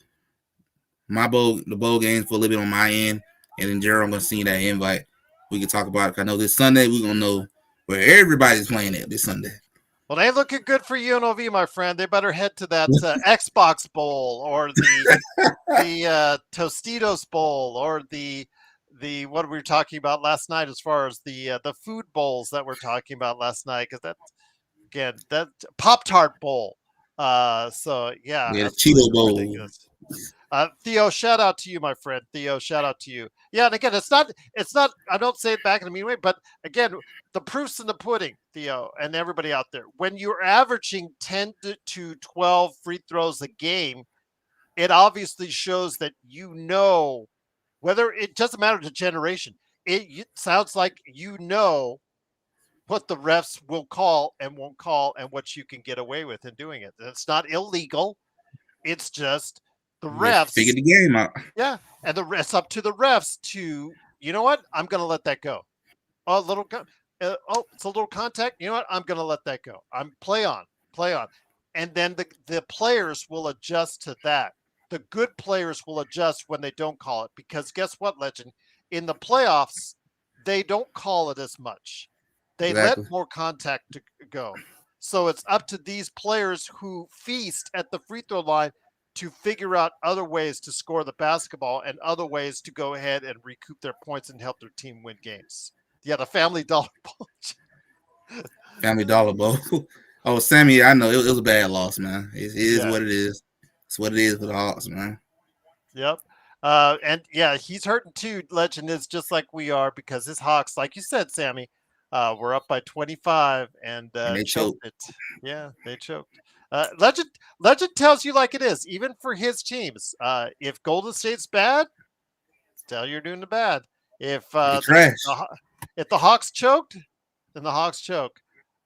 the bowl games for a little bit on my end, and then Gerald, I'm gonna send you that invite. We can talk about it. I know this Sunday we're gonna know where everybody's playing at this Sunday. Well, they looking good for UNLV, my friend. They better head to that Xbox Bowl or the Tostitos Bowl or the what we were talking about last night as far as the food bowls that we're talking about last night, because that Pop-Tart Bowl. So yeah, Yeah, the absolutely Cheeto Bowl. ridiculous. Theo, shout out to you, my friend. Theo, shout out to you. Yeah, and again, it's not. I don't say it back in a mean way, but again, the proof's in the pudding, Theo, and everybody out there. When you're averaging 10 to 12 free throws a game, it obviously shows that whether it doesn't matter the generation. It sounds like what the refs will call and won't call, and what you can get away with in doing it. It's not illegal. It's just the They refs. figured the game out. Yeah, and it's up to the refs to, you know what? I'm going to let that go. Oh, it's a little contact. You know what? I'm going to let that go. I'm play on, and then the players will adjust to that. The good players will adjust when they don't call it, because guess what, Legend? In the playoffs, they don't call it as much. They Exactly. let more contact to go. So it's up to these players who feast at the free throw line to figure out other ways to score the basketball and other ways to go ahead and recoup their points and help their team win games. Yeah, the Family Dollar Bowl. Family Dollar Bowl. Oh, Sammy, I know it was a bad loss, man. It is what it is. It's what it is for the Hawks, man. Yep. And yeah, he's hurting too. Legend is just like we are, because his Hawks, like you said, Sammy, were up by 25 and they choked it. Yeah, they choked. Legend tells you like it is, even for his teams. If Golden State's bad, tell you're doing the bad. If trash. if the Hawks choked, then the Hawks choke.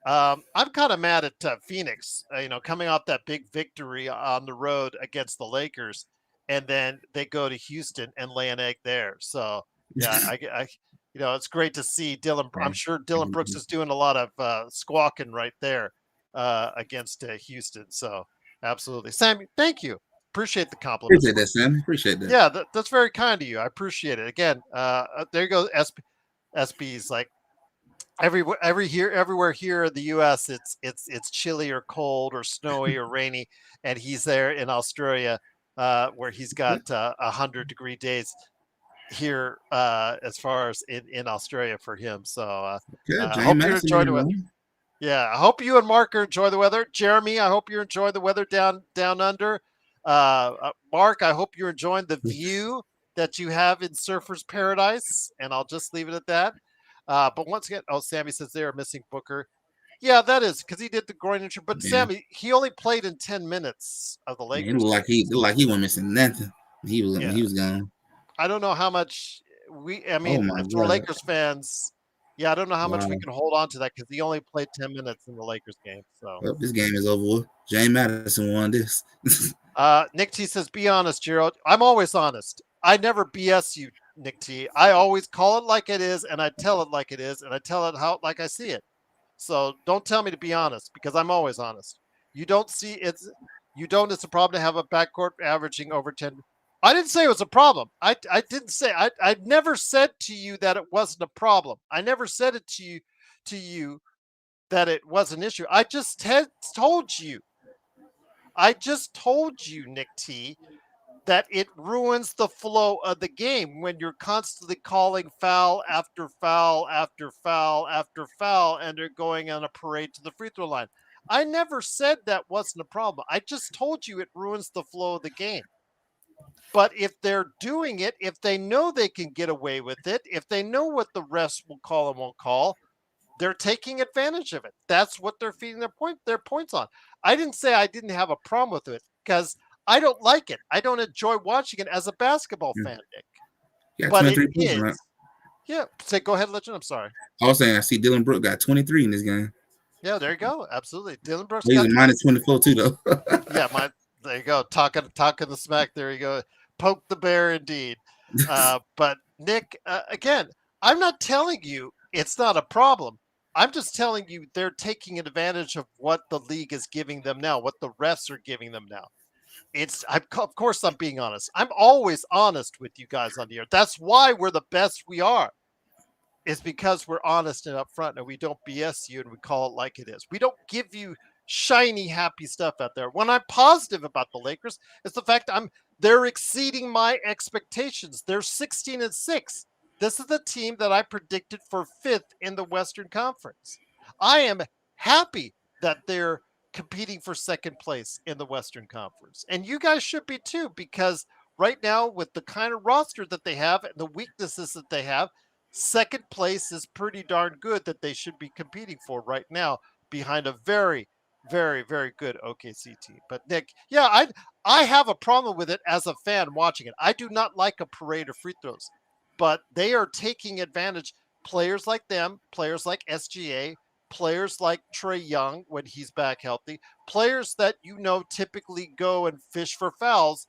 I'm kind of mad at Phoenix, coming off that big victory on the road against the Lakers, and then they go to Houston and lay an egg there. So yeah, it's great to see Dylan. I'm sure Dylan Brooks is doing a lot of squawking right there against Houston. So absolutely, Sammy, thank you. Appreciate the compliment. Appreciate that, Sam. Appreciate that. Yeah, that's very kind of you. I appreciate it. Again, there you go. SB's like everywhere here in the U.S. It's chilly or cold or snowy or rainy, and he's there in Australia where he's got 100-degree days here as far as in Australia for him. So I hope you're enjoying the weather. Yeah, I hope you and Mark are enjoying the weather. Jeremy, I hope you're enjoying the weather down under. Mark, I hope you're enjoying the view that you have in Surfer's Paradise, and I'll just leave it at that. But once again, Sammy says they are missing Booker. Yeah, that is because he did the groin injury. But Sammy, he only played in 10 minutes of the Lakers. It looked like he wasn't missing nothing. He was gone. I don't know how much for Lakers fans, I don't know how much we can hold on to that, because he only played 10 minutes in the Lakers game. So this game is over with. James Madison won this. Nick T says, be honest, Gerald. I'm always honest. I never BS you, Nick T. I always call it like it is, and I tell it like it is, and I tell it like I see it. So don't tell me to be honest, because I'm always honest. It's a problem to have a backcourt averaging over 10. I didn't say it was a problem. I didn't say I never said to you that it wasn't a problem. I never said it to you that it was an issue. I just told you. Nick T, that it ruins the flow of the game when you're constantly calling foul after foul after foul after foul, and they're going on a parade to the free throw line. I never said that wasn't a problem. I just told you it ruins the flow of the game. But if they're doing it, if they know they can get away with it, if they know what the refs will call and won't call, they're taking advantage of it. That's what they're feeding their points on. I didn't say I didn't have a problem with it, because I don't like it. I don't enjoy watching it as a basketball Yeah. fan, Nick. He got But it 23 points, is. right? Yeah. Say, go ahead, Legend. I'm sorry. I was saying I see Dylan Brooks got 23 in this game. Yeah, there you go. Absolutely. Dylan Brooks He's got a 20. minus 24 too, though. Yeah, there you go. Talking the smack. There you go. Poke the bear, indeed. But Nick, again, I'm not telling you it's not a problem. I'm just telling you they're taking advantage of what the league is giving them now, what the refs are giving them now. Of course, I'm being honest. I'm always honest with you guys on the air. That's why we're the best we are. Is because we're honest and upfront and we don't BS you and we call it like it is. We don't give you shiny, happy stuff out there. When I'm positive about the Lakers, it's the fact they're exceeding my expectations. They're 16-6. This is the team that I predicted for fifth in the Western Conference. I am happy that they're competing for second place in the Western Conference. And you guys should be too, because right now, with the kind of roster that they have and the weaknesses that they have, second place is pretty darn good that they should be competing for right now behind a very, very, very good OKC team. But Nick, yeah, I have a problem with it as a fan watching it. I do not like a parade of free throws, but they are taking advantage. Players like them, players like SGA, players like Trae Young when he's back healthy, players that typically go and fish for fouls.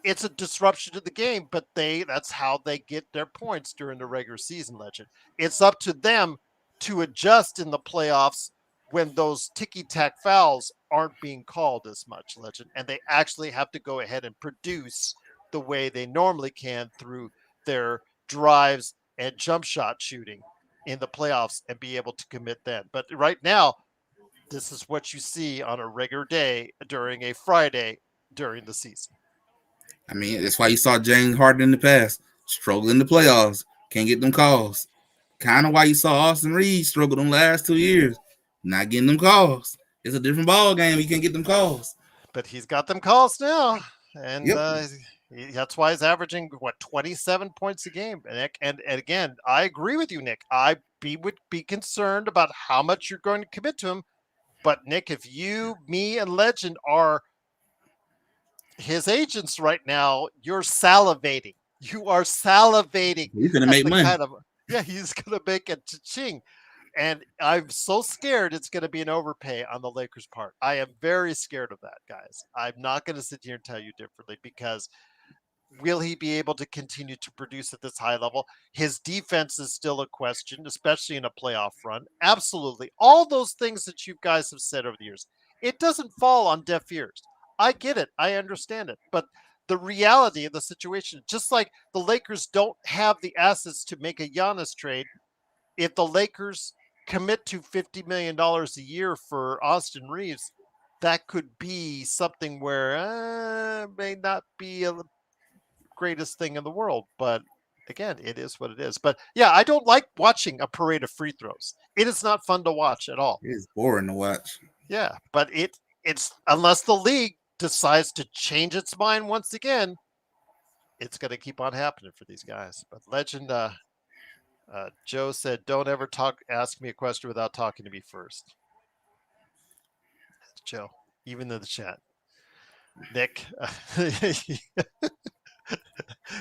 It's a disruption to the game, but that's how they get their points during the regular season, Legend. It's up to them to adjust in the playoffs when those ticky-tack fouls aren't being called as much, Legend, and they actually have to go ahead and produce the way they normally can through their drives and jump shot shooting in the playoffs and be able to commit then. But right now, this is what you see on a regular day during a Friday during the season. I mean, that's why you saw James Harden in the past struggle in the playoffs, can't get them calls. Kind of why you saw Austin Reaves struggle them last 2 years, not getting them calls. It's a different ball game. You can't get them calls. But he's got them calls now, and Yep. that's why he's averaging 27 points a game. And again, I agree with you, Nick. Would be concerned about how much you're going to commit to him. But Nick, if you, me, and Legend are his agents right now, you're salivating. You are salivating He's gonna at make the money. he's gonna make a cha-ching. And I'm so scared it's going to be an overpay on the Lakers' part. I am very scared of that, guys. I'm not going to sit here and tell you differently because will he be able to continue to produce at this high level? His defense is still a question, especially in a playoff run. Absolutely. All those things that you guys have said over the years, it doesn't fall on deaf ears. I get it. I understand it. But the reality of the situation, just like the Lakers don't have the assets to make a Giannis trade, if the Lakers commit to $50 million a year for Austin Reaves, that could be something where may not be the greatest thing in the world. But again, it is what it is. But yeah, I don't like watching a parade of free throws. It is not fun to watch at all. It's boring to watch. Yeah, but it's unless the league decides to change its mind once again, it's going to keep on happening for these guys. But Legend, Joe said, "Don't ever ask me a question without talking to me first." Joe, even in the chat, Nick,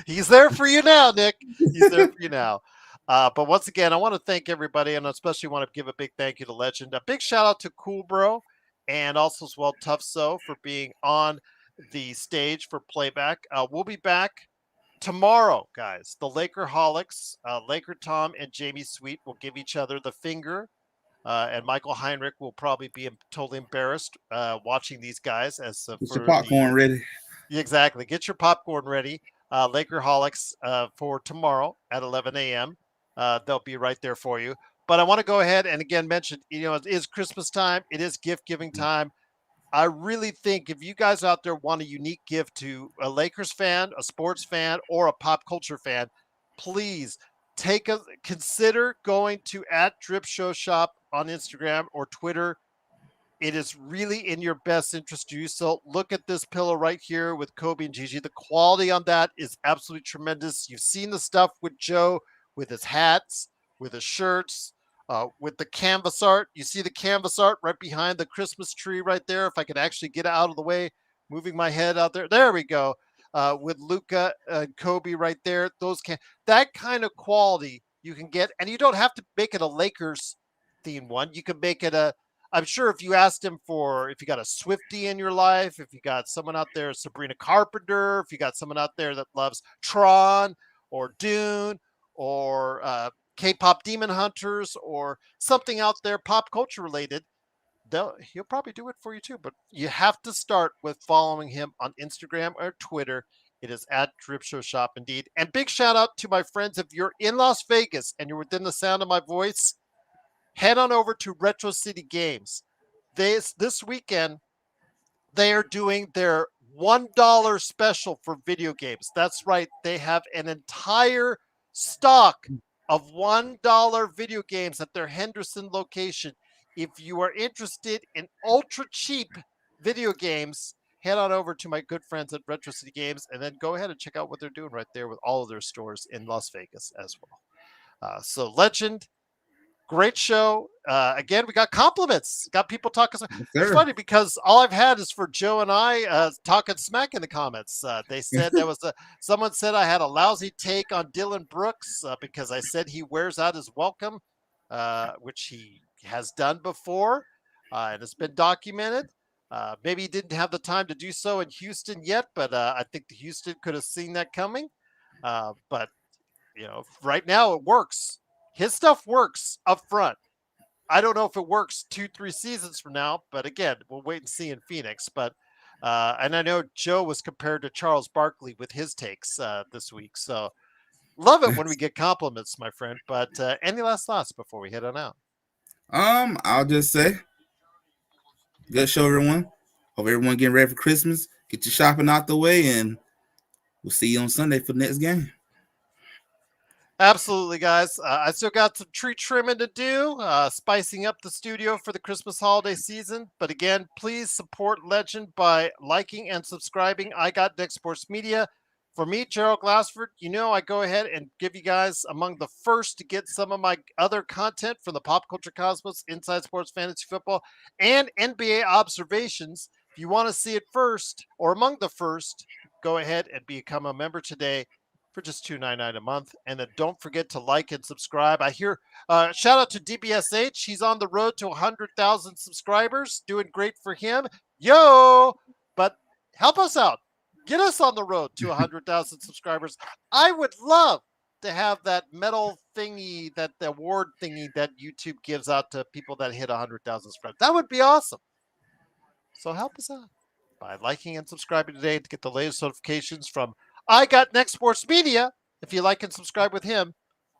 he's there for you now, Nick. He's there for you now. But once again, I want to thank everybody, and especially want to give a big thank you to Legend. A big shout out to Cool Bro, and also as well Tough So for being on the stage for playback. We'll be back tomorrow, guys. The Laker-holics, Laker Tom and Jamie Sweet will give each other the finger. And Michael Heinrich will probably be totally embarrassed watching these guys Get your popcorn ready. Exactly. Get your popcorn ready. Laker-holics for tomorrow at 11 a.m. They'll be right there for you. But I want to go ahead and again mention, it is Christmas time. It is gift giving time. I really think if you guys out there want a unique gift to a Lakers fan, a sports fan, or a pop culture fan, please consider going to @DripShowShop on Instagram or Twitter. It is really in your best interest to do so. Look at this pillow right here with Kobe and Gigi. The quality on that is absolutely tremendous. You've seen the stuff with Joe, with his hats, with his shirts, with the canvas art. You see the canvas art right behind the Christmas tree right there. If I could actually get out of the way, moving my head out there. There we go. With Luka and Kobe right there. That kind of quality you can get, and you don't have to make it a Lakers themed one. You can make it I'm sure if you asked him if you got a Swiftie in your life, if you got someone out there, Sabrina Carpenter, if you got someone out there that loves Tron or Dune or K-pop Demon Hunters or something out there pop culture related, he'll probably do it for you too. But you have to start with following him on Instagram or Twitter. It is at Drip Show Shop indeed. And big shout out to my friends. If you're in Las Vegas and you're within the sound of my voice, head on over to Retro City Games. This weekend, they are doing their $1 special for video games. That's right. They have an entire stock of $1 video games at their Henderson location. If you are interested in ultra cheap video games, head on over to my good friends at Retro City Games and then go ahead and check out what they're doing right there with all of their stores in Las Vegas as well. So Legend, great show. Again, we got compliments. Got people talking. It's funny because all I've had is for Joe and I talking smack in the comments. They said someone said I had a lousy take on Dylan Brooks because I said he wears out his welcome, which he has done before, and it's been documented. Maybe he didn't have the time to do so in Houston yet, but I think the Houston could have seen that coming. But right now it works. His stuff works up front. I don't know if it works 2-3 seasons from now, but again, we'll wait and see in Phoenix. But and I know Joe was compared to Charles Barkley with his takes this week, so love it when we get compliments, my friend. But any last thoughts before we head on out? I'll just say, good show, everyone. Hope everyone getting ready for Christmas. Get your shopping out the way, and we'll see you on Sunday for the next game. Absolutely, guys. I still got some tree trimming to do, spicing up the studio for the Christmas holiday season. But again, please support Legend by liking and subscribing. I Got Next Sports Media. For me, Gerald Glassford, I go ahead and give you guys among the first to get some of my other content from the Pop Culture Cosmos, Inside Sports Fantasy Football, and NBA Observations. If you want to see it first or among the first, go ahead and become a member today for just $2.99 a month. And then don't forget to like and subscribe. I hear shout out to DBSH. He's on the road to 100,000 subscribers. Doing great for him. Yo! But help us out. Get us on the road to 100,000 subscribers. I would love to have that medal thingy, that the award thingy that YouTube gives out to people that hit 100,000 subscribers. That would be awesome. So help us out by liking and subscribing today to get the latest notifications from I Got Next Sports Media, if you like and subscribe with him,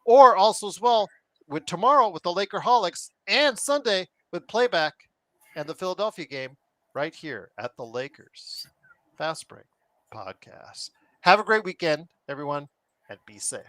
or also as well with tomorrow with the Lakerholics and Sunday with Playback and the Philadelphia game right here at the Lakers Fast Break Podcast. Have a great weekend, everyone, and be safe.